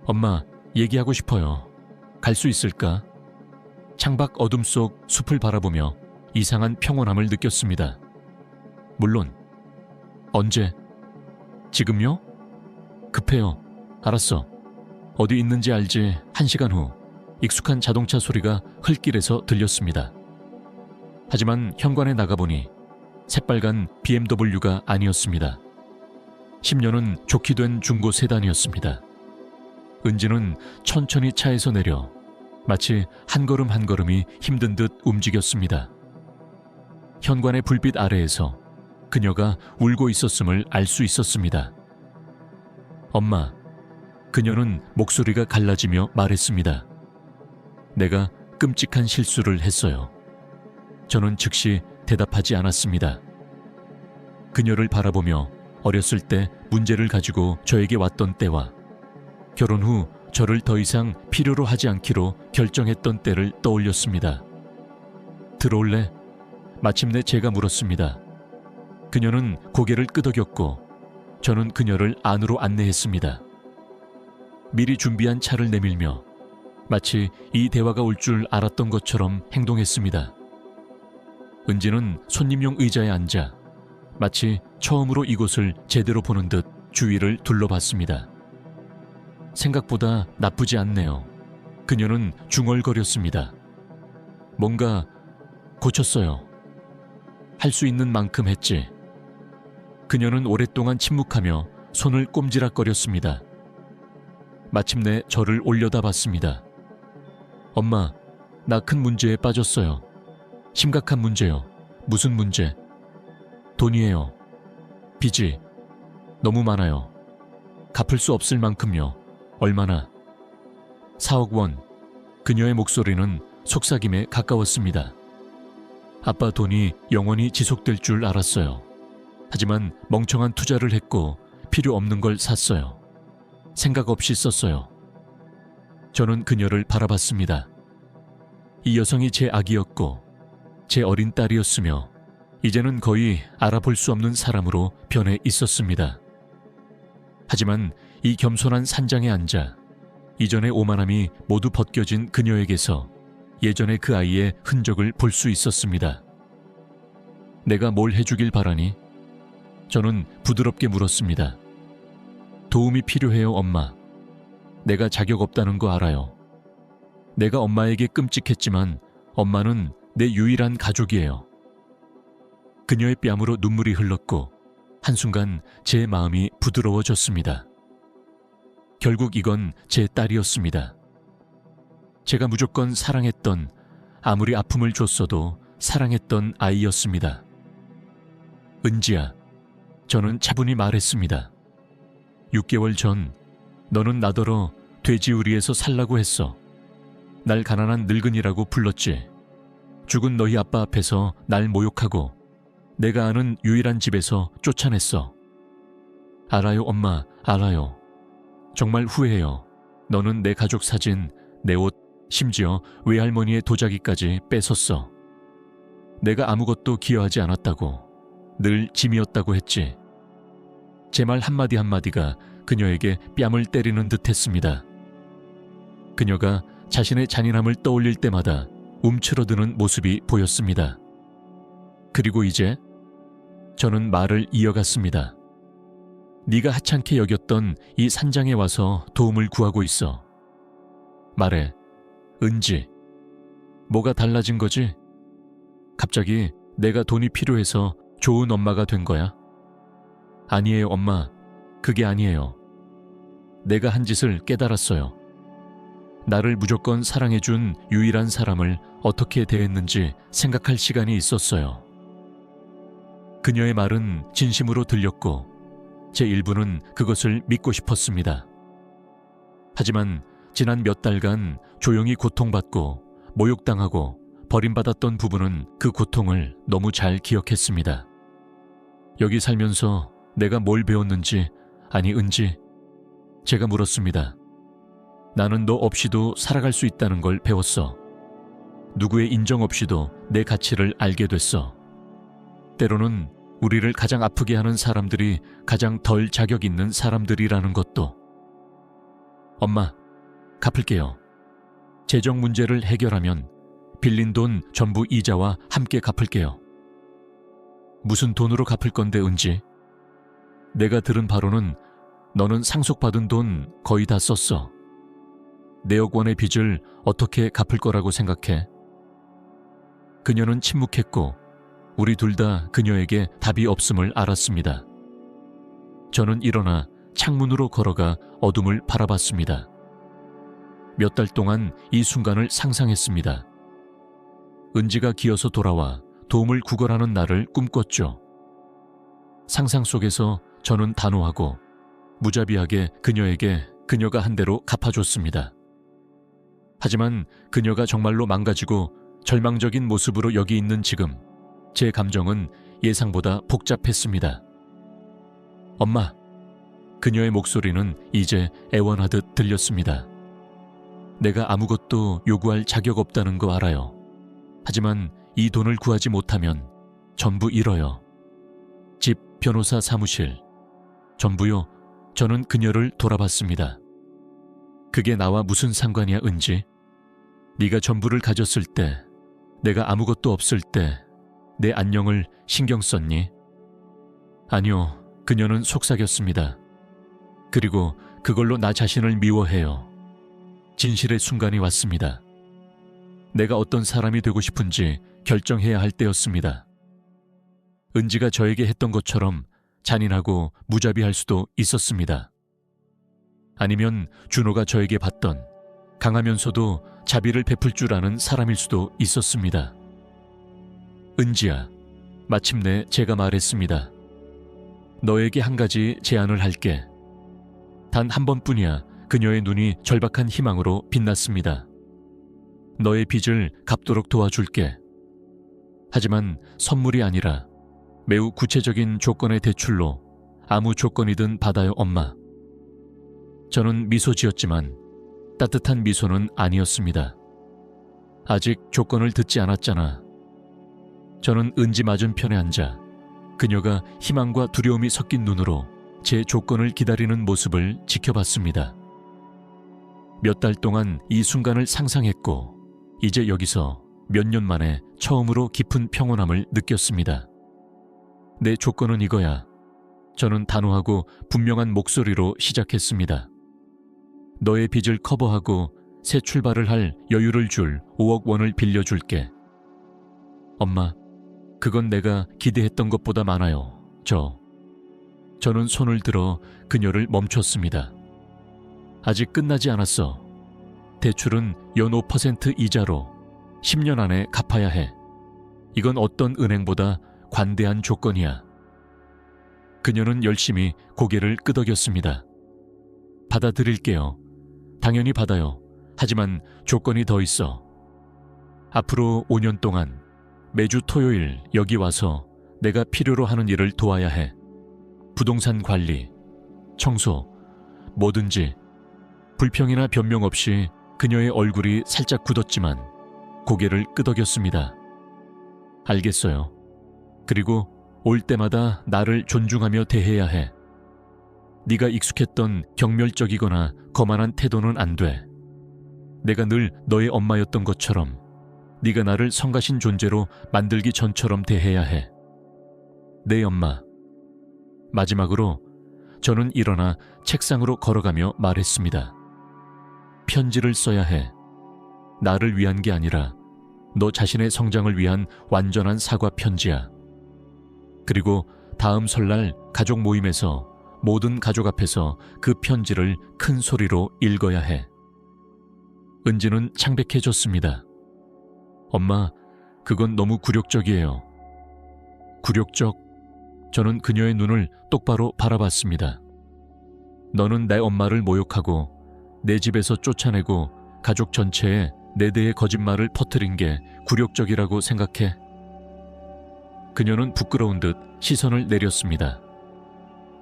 엄마, 얘기하고 싶어요. 갈 수 있을까? 창밖 어둠 속 숲을 바라보며 이상한 평온함을 느꼈습니다. 물론. 언제? 지금요? 급해요. 알았어. 어디 있는지 알지? 1시간 후 익숙한 자동차 소리가 흘길에서 들렸습니다. 하지만 현관에 나가보니 새빨간 BMW가 아니었습니다. 10년은 좋게 된 중고 세단이었습니다. 은지는 천천히 차에서 내려 마치 한 걸음 한 걸음이 힘든 듯 움직였습니다. 현관의 불빛 아래에서 그녀가 울고 있었음을 알 수 있었습니다. 엄마, 그녀는 목소리가 갈라지며 말했습니다. 내가 끔찍한 실수를 했어요. 저는 즉시 대답하지 않았습니다. 그녀를 바라보며 어렸을 때 문제를 가지고 저에게 왔던 때와 결혼 후 저를 더 이상 필요로 하지 않기로 결정했던 때를 떠올렸습니다. 들어올래? 마침내 제가 물었습니다. 그녀는 고개를 끄덕였고 저는 그녀를 안으로 안내했습니다. 미리 준비한 차를 내밀며 마치 이 대화가 올 줄 알았던 것처럼 행동했습니다. 은지는 손님용 의자에 앉아 마치 처음으로 이곳을 제대로 보는 듯 주위를 둘러봤습니다. 생각보다 나쁘지 않네요. 그녀는 중얼거렸습니다. 뭔가 고쳤어요. 할 수 있는 만큼 했지. 그녀는 오랫동안 침묵하며 손을 꼼지락거렸습니다. 마침내 저를 올려다봤습니다. 엄마, 나 큰 문제에 빠졌어요. 심각한 문제요. 무슨 문제? 돈이에요. 빚이 너무 많아요. 갚을 수 없을 만큼요. 얼마나? 4억 원. 그녀의 목소리는 속삭임에 가까웠습니다. 아빠 돈이 영원히 지속될 줄 알았어요. 하지만 멍청한 투자를 했고 필요 없는 걸 샀어요. 생각 없이 썼어요. 저는 그녀를 바라봤습니다. 이 여성이 제 아기였고 제 어린 딸이었으며 이제는 거의 알아볼 수 없는 사람으로 변해 있었습니다. 하지만 이 겸손한 산장에 앉아 이전의 오만함이 모두 벗겨진 그녀에게서 예전의 그 아이의 흔적을 볼 수 있었습니다. 내가 뭘 해주길 바라니? 저는 부드럽게 물었습니다. 도움이 필요해요, 엄마. 내가 자격 없다는 거 알아요. 내가 엄마에게 끔찍했지만 엄마는 내 유일한 가족이에요. 그녀의 뺨으로 눈물이 흘렀고 한순간 제 마음이 부드러워졌습니다. 결국 이건 제 딸이었습니다. 제가 무조건 사랑했던, 아무리 아픔을 줬어도 사랑했던 아이였습니다. 은지야, 저는 차분히 말했습니다. 6개월 전 너는 나더러 돼지우리에서 살라고 했어. 날 가난한 늙은이라고 불렀지. 죽은 너희 아빠 앞에서 날 모욕하고 내가 아는 유일한 집에서 쫓아냈어. 알아요, 엄마, 알아요. 정말 후회해요. 너는 내 가족 사진, 내 옷, 심지어 외할머니의 도자기까지 뺏었어. 내가 아무것도 기여하지 않았다고, 늘 짐이었다고 했지. 제 말 한마디 한마디가 그녀에게 뺨을 때리는 듯 했습니다. 그녀가 자신의 잔인함을 떠올릴 때마다 움츠러드는 모습이 보였습니다. 그리고 이제 저는 말을 이어갔습니다. 네가 하찮게 여겼던 이 산장에 와서 도움을 구하고 있어. 말해, 은지. 뭐가 달라진 거지? 갑자기 내가 돈이 필요해서 좋은 엄마가 된 거야? 아니에요, 엄마. 그게 아니에요. 내가 한 짓을 깨달았어요. 나를 무조건 사랑해준 유일한 사람을 어떻게 대했는지 생각할 시간이 있었어요. 그녀의 말은 진심으로 들렸고 제 일부는 그것을 믿고 싶었습니다. 하지만 지난 몇 달간 조용히 고통받고 모욕당하고 버림받았던 부부는 그 고통을 너무 잘 기억했습니다. 여기 살면서 내가 뭘 배웠는지, 아니 은지, 제가 물었습니다. 나는 너 없이도 살아갈 수 있다는 걸 배웠어. 누구의 인정 없이도 내 가치를 알게 됐어. 때로는 우리를 가장 아프게 하는 사람들이 가장 덜 자격 있는 사람들이라는 것도. 엄마, 갚을게요. 재정 문제를 해결하면 빌린 돈 전부 이자와 함께 갚을게요. 무슨 돈으로 갚을 건데, 은지? 내가 들은 바로는 너는 상속받은 돈 거의 다 썼어. 내억 원의 빚을 어떻게 갚을 거라고 생각해? 그녀는 침묵했고 우리 둘 다 그녀에게 답이 없음을 알았습니다. 저는 일어나 창문으로 걸어가 어둠을 바라봤습니다. 몇 달 동안 이 순간을 상상했습니다. 은지가 기어서 돌아와 도움을 구걸하는 날을 꿈꿨죠. 상상 속에서 저는 단호하고 무자비하게 그녀에게 그녀가 한 대로 갚아줬습니다. 하지만 그녀가 정말로 망가지고 절망적인 모습으로 여기 있는 지금 제 감정은 예상보다 복잡했습니다. 엄마, 그녀의 목소리는 이제 애원하듯 들렸습니다. 내가 아무것도 요구할 자격 없다는 거 알아요. 하지만 이 돈을 구하지 못하면 전부 잃어요. 집, 변호사 사무실, 전부요. 저는 그녀를 돌아봤습니다. 그게 나와 무슨 상관이야, 은지? 네가 전부를 가졌을 때, 내가 아무것도 없을 때 내 안녕을 신경 썼니? 아니요, 그녀는 속삭였습니다. 그리고 그걸로 나 자신을 미워해요. 진실의 순간이 왔습니다. 내가 어떤 사람이 되고 싶은지 결정해야 할 때였습니다. 은지가 저에게 했던 것처럼 잔인하고 무자비할 수도 있었습니다. 아니면 준호가 저에게 받던 강하면서도 자비를 베풀 줄 아는 사람일 수도 있었습니다. 은지야, 마침내 제가 말했습니다. 너에게 한 가지 제안을 할게. 단 한 번뿐이야. 그녀의 눈이 절박한 희망으로 빛났습니다. 너의 빚을 갚도록 도와줄게. 하지만 선물이 아니라 매우 구체적인 조건의 대출로 아무 조건이든 받아요, 엄마. 저는 미소 지었지만 따뜻한 미소는 아니었습니다. 아직 조건을 듣지 않았잖아. 저는 은지 맞은편에 앉아 그녀가 희망과 두려움이 섞인 눈으로 제 조건을 기다리는 모습을 지켜봤습니다. 몇 달 동안 이 순간을 상상했고 이제 여기서 몇 년 만에 처음으로 깊은 평온함을 느꼈습니다. 내 조건은 이거야. 저는 단호하고 분명한 목소리로 시작했습니다. 너의 빚을 커버하고 새 출발을 할 여유를 줄 5억 원을 빌려줄게. 엄마, 그건 내가 기대했던 것보다 많아요. 저는 손을 들어 그녀를 멈췄습니다. 아직 끝나지 않았어. 대출은 연 5% 이자로 10년 안에 갚아야 해. 이건 어떤 은행보다 관대한 조건이야. 그녀는 열심히 고개를 끄덕였습니다. 받아들일게요. 당연히 받아요. 하지만 조건이 더 있어. 앞으로 5년 동안 매주 토요일 여기 와서 내가 필요로 하는 일을 도와야 해. 부동산 관리, 청소, 뭐든지. 불평이나 변명 없이 그녀의 얼굴이 살짝 굳었지만 고개를 끄덕였습니다. 알겠어요. 그리고 올 때마다 나를 존중하며 대해야 해. 네가 익숙했던 경멸적이거나 거만한 태도는 안 돼. 내가 늘 너의 엄마였던 것처럼 네가 나를 성가신 존재로 만들기 전처럼 대해야 해. 내 엄마. 마지막으로 저는 일어나 책상으로 걸어가며 말했습니다. 편지를 써야 해. 나를 위한 게 아니라 너 자신의 성장을 위한 완전한 사과 편지야. 그리고 다음 설날 가족 모임에서 모든 가족 앞에서 그 편지를 큰 소리로 읽어야 해. 은지는 창백해졌습니다. 엄마, 그건 너무 굴욕적이에요. 굴욕적? 저는 그녀의 눈을 똑바로 바라봤습니다. 너는 내 엄마를 모욕하고 내 집에서 쫓아내고 가족 전체에 내 대해 거짓말을 퍼뜨린 게 굴욕적이라고 생각해? 그녀는 부끄러운 듯 시선을 내렸습니다.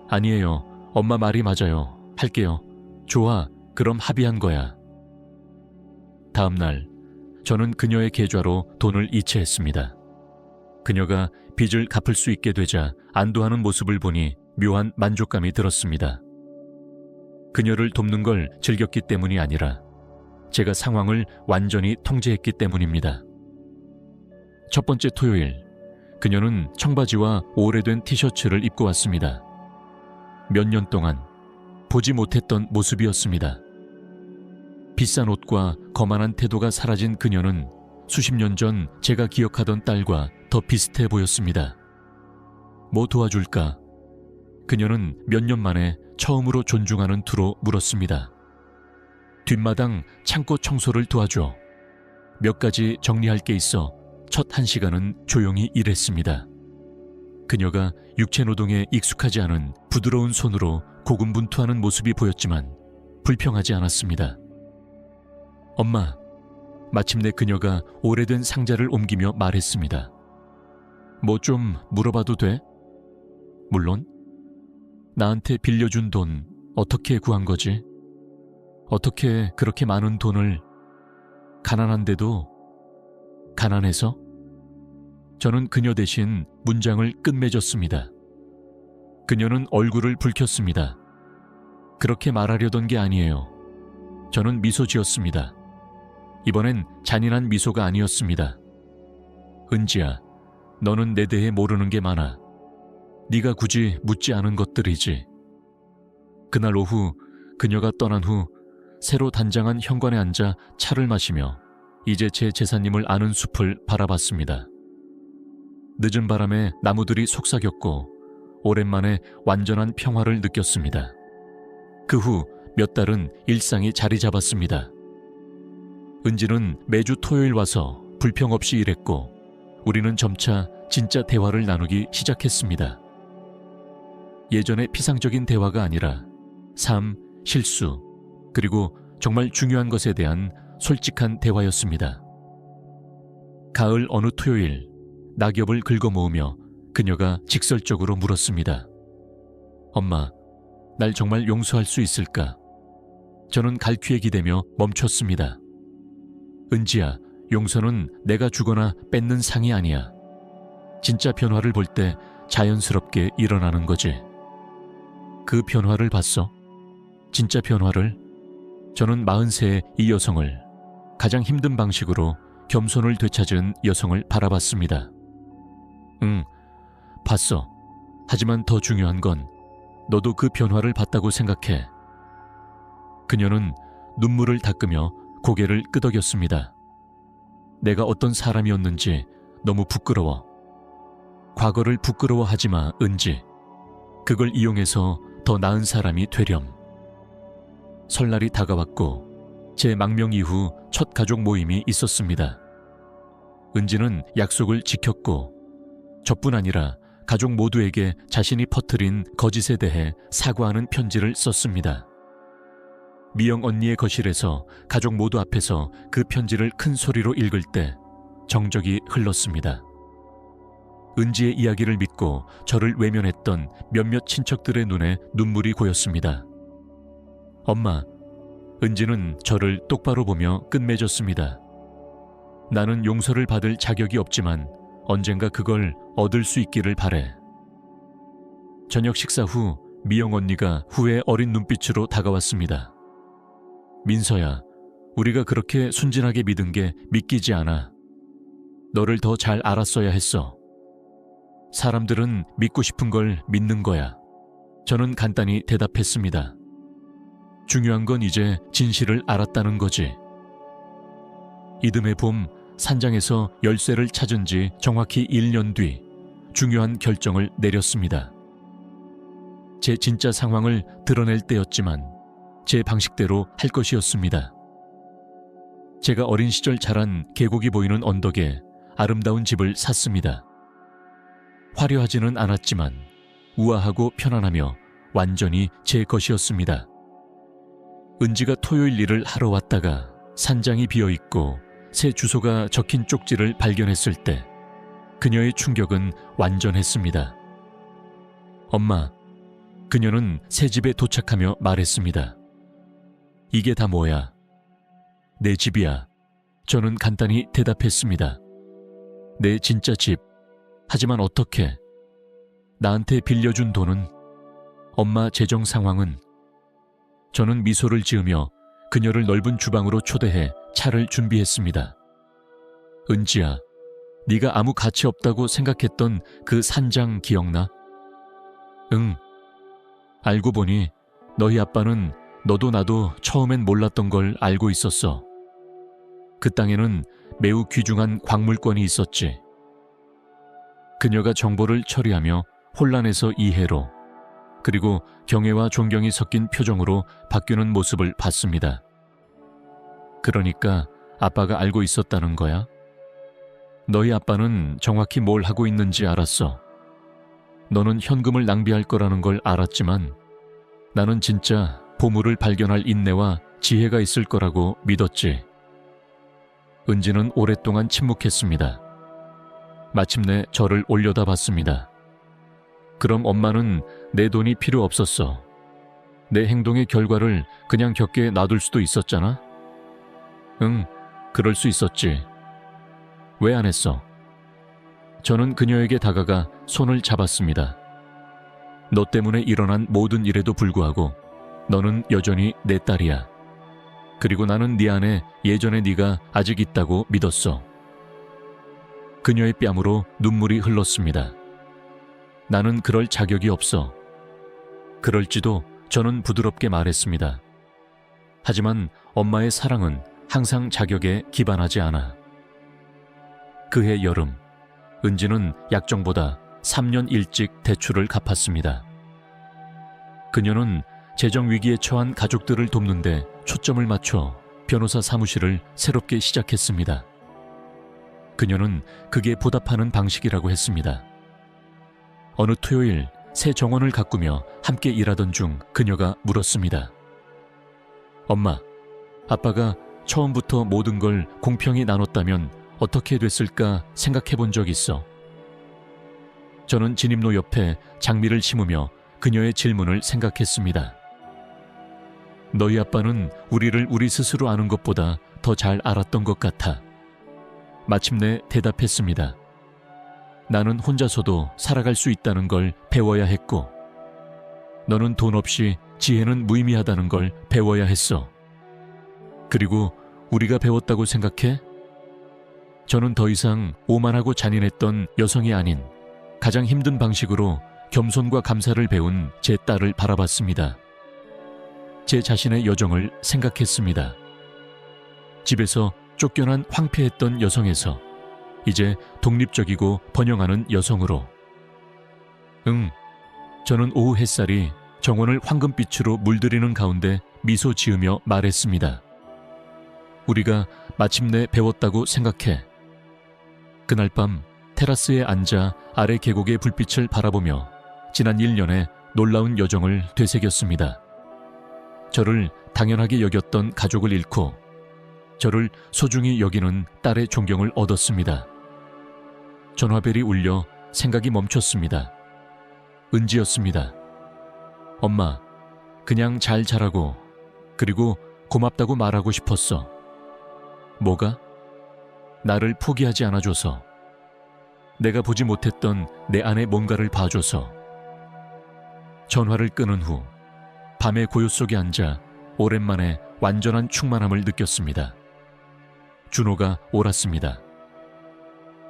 아니에요. 엄마 말이 맞아요. 할게요. 좋아. 그럼 합의한 거야. 다음 날 저는 그녀의 계좌로 돈을 이체했습니다. 그녀가 빚을 갚을 수 있게 되자 안도하는 모습을 보니 묘한 만족감이 들었습니다. 그녀를 돕는 걸 즐겼기 때문이 아니라 제가 상황을 완전히 통제했기 때문입니다. 첫 번째 토요일, 그녀는 청바지와 오래된 티셔츠를 입고 왔습니다. 몇 년 동안 보지 못했던 모습이었습니다. 비싼 옷과 거만한 태도가 사라진 그녀는 수십 년 전 제가 기억하던 딸과 더 비슷해 보였습니다. 뭐 도와줄까? 그녀는 몇 년 만에 처음으로 존중하는 투로 물었습니다. 뒷마당 창고 청소를 도와줘. 몇 가지 정리할 게 있어 첫 1시간은 조용히 일했습니다. 그녀가 육체노동에 익숙하지 않은 부드러운 손으로 고군분투하는 모습이 보였지만 불평하지 않았습니다. 엄마, 마침내 그녀가 오래된 상자를 옮기며 말했습니다. 뭐 좀 물어봐도 돼? 물론. 나한테 빌려준 돈 어떻게 구한 거지? 어떻게 그렇게 많은 돈을, 가난한데도 가난해서? 저는 그녀 대신 문장을 끝맺었습니다. 그녀는 얼굴을 붉혔습니다. 그렇게 말하려던 게 아니에요. 저는 미소 지었습니다. 이번엔 잔인한 미소가 아니었습니다. 은지야, 너는 내 대해 모르는 게 많아. 네가 굳이 묻지 않은 것들이지. 그날 오후 그녀가 떠난 후 새로 단장한 현관에 앉아 차를 마시며 이제 제 제사님을 아는 숲을 바라봤습니다. 늦은 바람에 나무들이 속삭였고 오랜만에 완전한 평화를 느꼈습니다. 그 후 몇 달은 일상이 자리 잡았습니다. 은지는 매주 토요일 와서 불평 없이 일했고 우리는 점차 진짜 대화를 나누기 시작했습니다. 예전의 피상적인 대화가 아니라 삶, 실수, 그리고 정말 중요한 것에 대한 솔직한 대화였습니다. 가을 어느 토요일 낙엽을 긁어모으며 그녀가 직설적으로 물었습니다. 엄마, 날 정말 용서할 수 있을까? 저는 갈퀴에 기대며 멈췄습니다. 은지야, 용서는 내가 주거나 뺏는 상이 아니야. 진짜 변화를 볼 때 자연스럽게 일어나는 거지. 그 변화를 봤어? 진짜 변화를? 저는 43의 이 여성을, 가장 힘든 방식으로 겸손을 되찾은 여성을 바라봤습니다. 응, 봤어. 하지만 더 중요한 건 너도 그 변화를 봤다고 생각해. 그녀는 눈물을 닦으며 고개를 끄덕였습니다. 내가 어떤 사람이었는지 너무 부끄러워. 과거를 부끄러워하지 마, 은지. 그걸 이용해서 더 나은 사람이 되렴. 설날이 다가왔고 제 망명 이후 첫 가족 모임이 있었습니다. 은지는 약속을 지켰고 저뿐 아니라 가족 모두에게 자신이 퍼뜨린 거짓에 대해 사과하는 편지를 썼습니다. 미영 언니의 거실에서 가족 모두 앞에서 그 편지를 큰 소리로 읽을 때 정적이 흘렀습니다. 은지의 이야기를 믿고 저를 외면했던 몇몇 친척들의 눈에 눈물이 고였습니다. 엄마, 은지는 저를 똑바로 보며 끝맺었습니다. 나는 용서를 받을 자격이 없지만 언젠가 그걸 얻을 수 있기를 바래. 저녁 식사 후 미영 언니가 후회 어린 눈빛으로 다가왔습니다. 민서야, 우리가 그렇게 순진하게 믿은 게 믿기지 않아. 너를 더 잘 알았어야 했어. 사람들은 믿고 싶은 걸 믿는 거야. 저는 간단히 대답했습니다. 중요한 건 이제 진실을 알았다는 거지. 이듬해 봄 산장에서 열쇠를 찾은 지 정확히 1년 뒤 중요한 결정을 내렸습니다. 제 진짜 상황을 드러낼 때였지만 제 방식대로 할 것이었습니다. 제가 어린 시절 자란 계곡이 보이는 언덕에 아름다운 집을 샀습니다. 화려하지는 않았지만 우아하고 편안하며 완전히 제 것이었습니다. 은지가 토요일 일을 하러 왔다가 산장이 비어있고 새 주소가 적힌 쪽지를 발견했을 때 그녀의 충격은 완전했습니다. 엄마, 그녀는 새 집에 도착하며 말했습니다. 이게 다 뭐야? 내 집이야. 저는 간단히 대답했습니다. 내 진짜 집. 하지만 어떻게? 나한테 빌려준 돈은? 엄마 재정 상황은? 저는 미소를 지으며 그녀를 넓은 주방으로 초대해 차를 준비했습니다. 은지야, 네가 아무 가치 없다고 생각했던 그 산장 기억나? 응. 알고 보니 너희 아빠는 너도 나도 처음엔 몰랐던 걸 알고 있었어. 그 땅에는 매우 귀중한 광물권이 있었지. 그녀가 정보를 처리하며 혼란에서 이해로, 그리고 경애와 존경이 섞인 표정으로 바뀌는 모습을 봤습니다. 그러니까 아빠가 알고 있었다는 거야? 너희 아빠는 정확히 뭘 하고 있는지 알았어. 너는 현금을 낭비할 거라는 걸 알았지만 나는 진짜 보물을 발견할 인내와 지혜가 있을 거라고 믿었지. 은지는 오랫동안 침묵했습니다. 마침내 저를 올려다봤습니다. 그럼 엄마는 내 돈이 필요 없었어. 내 행동의 결과를 그냥 겪게 놔둘 수도 있었잖아? 응, 그럴 수 있었지. 왜 안 했어? 저는 그녀에게 다가가 손을 잡았습니다. 너 때문에 일어난 모든 일에도 불구하고 너는 여전히 내 딸이야. 그리고 나는 네 안에 예전의 네가 아직 있다고 믿었어. 그녀의 뺨으로 눈물이 흘렀습니다. 나는 그럴 자격이 없어. 그럴지도 저는 부드럽게 말했습니다. 하지만 엄마의 사랑은 항상 자격에 기반하지 않아. 그해 여름, 은지는 약정보다 3년 일찍 대출을 갚았습니다. 그녀는 재정위기에 처한 가족들을 돕는데 초점을 맞춰 변호사 사무실을 새롭게 시작했습니다. 그녀는 그게 보답하는 방식이라고 했습니다. 어느 토요일 새 정원을 가꾸며 함께 일하던 중 그녀가 물었습니다. 엄마, 아빠가 처음부터 모든 걸 공평히 나눴다면 어떻게 됐을까 생각해 본 적 있어? 저는 진입로 옆에 장미를 심으며 그녀의 질문을 생각했습니다. 너희 아빠는 우리를 우리 스스로 아는 것보다 더 잘 알았던 것 같아. 마침내 대답했습니다. 나는 혼자서도 살아갈 수 있다는 걸 배워야 했고, 너는 돈 없이 지혜는 무의미하다는 걸 배워야 했어. 그리고 우리가 배웠다고 생각해? 저는 더 이상 오만하고 잔인했던 여성이 아닌 가장 힘든 방식으로 겸손과 감사를 배운 제 딸을 바라봤습니다. 제 자신의 여정을 생각했습니다. 집에서 쫓겨난 황폐했던 여성에서 이제 독립적이고 번영하는 여성으로. 저는 오후 햇살이 정원을 황금빛으로 물들이는 가운데 미소 지으며 말했습니다. 우리가 마침내 배웠다고 생각해. 그날 밤 테라스에 앉아 아래 계곡의 불빛을 바라보며 지난 1년의 놀라운 여정을 되새겼습니다. 저를 당연하게 여겼던 가족을 잃고 저를 소중히 여기는 딸의 존경을 얻었습니다. 전화벨이 울려 생각이 멈췄습니다. 은지였습니다. 엄마, 그냥 잘 자라고 그리고 고맙다고 말하고 싶었어. 뭐가? 나를 포기하지 않아줘서. 내가 보지 못했던 내 안에 뭔가를 봐줘서. 전화를 끊은 후 밤의 고요 속에 앉아 오랜만에 완전한 충만함을 느꼈습니다. 준호가 옳았습니다.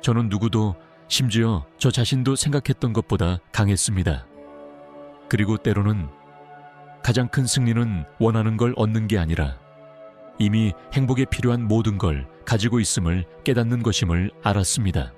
저는 누구도, 심지어 저 자신도 생각했던 것보다 강했습니다. 그리고 때로는 가장 큰 승리는 원하는 걸 얻는 게 아니라 이미 행복에 필요한 모든 걸 가지고 있음을 깨닫는 것임을 알았습니다.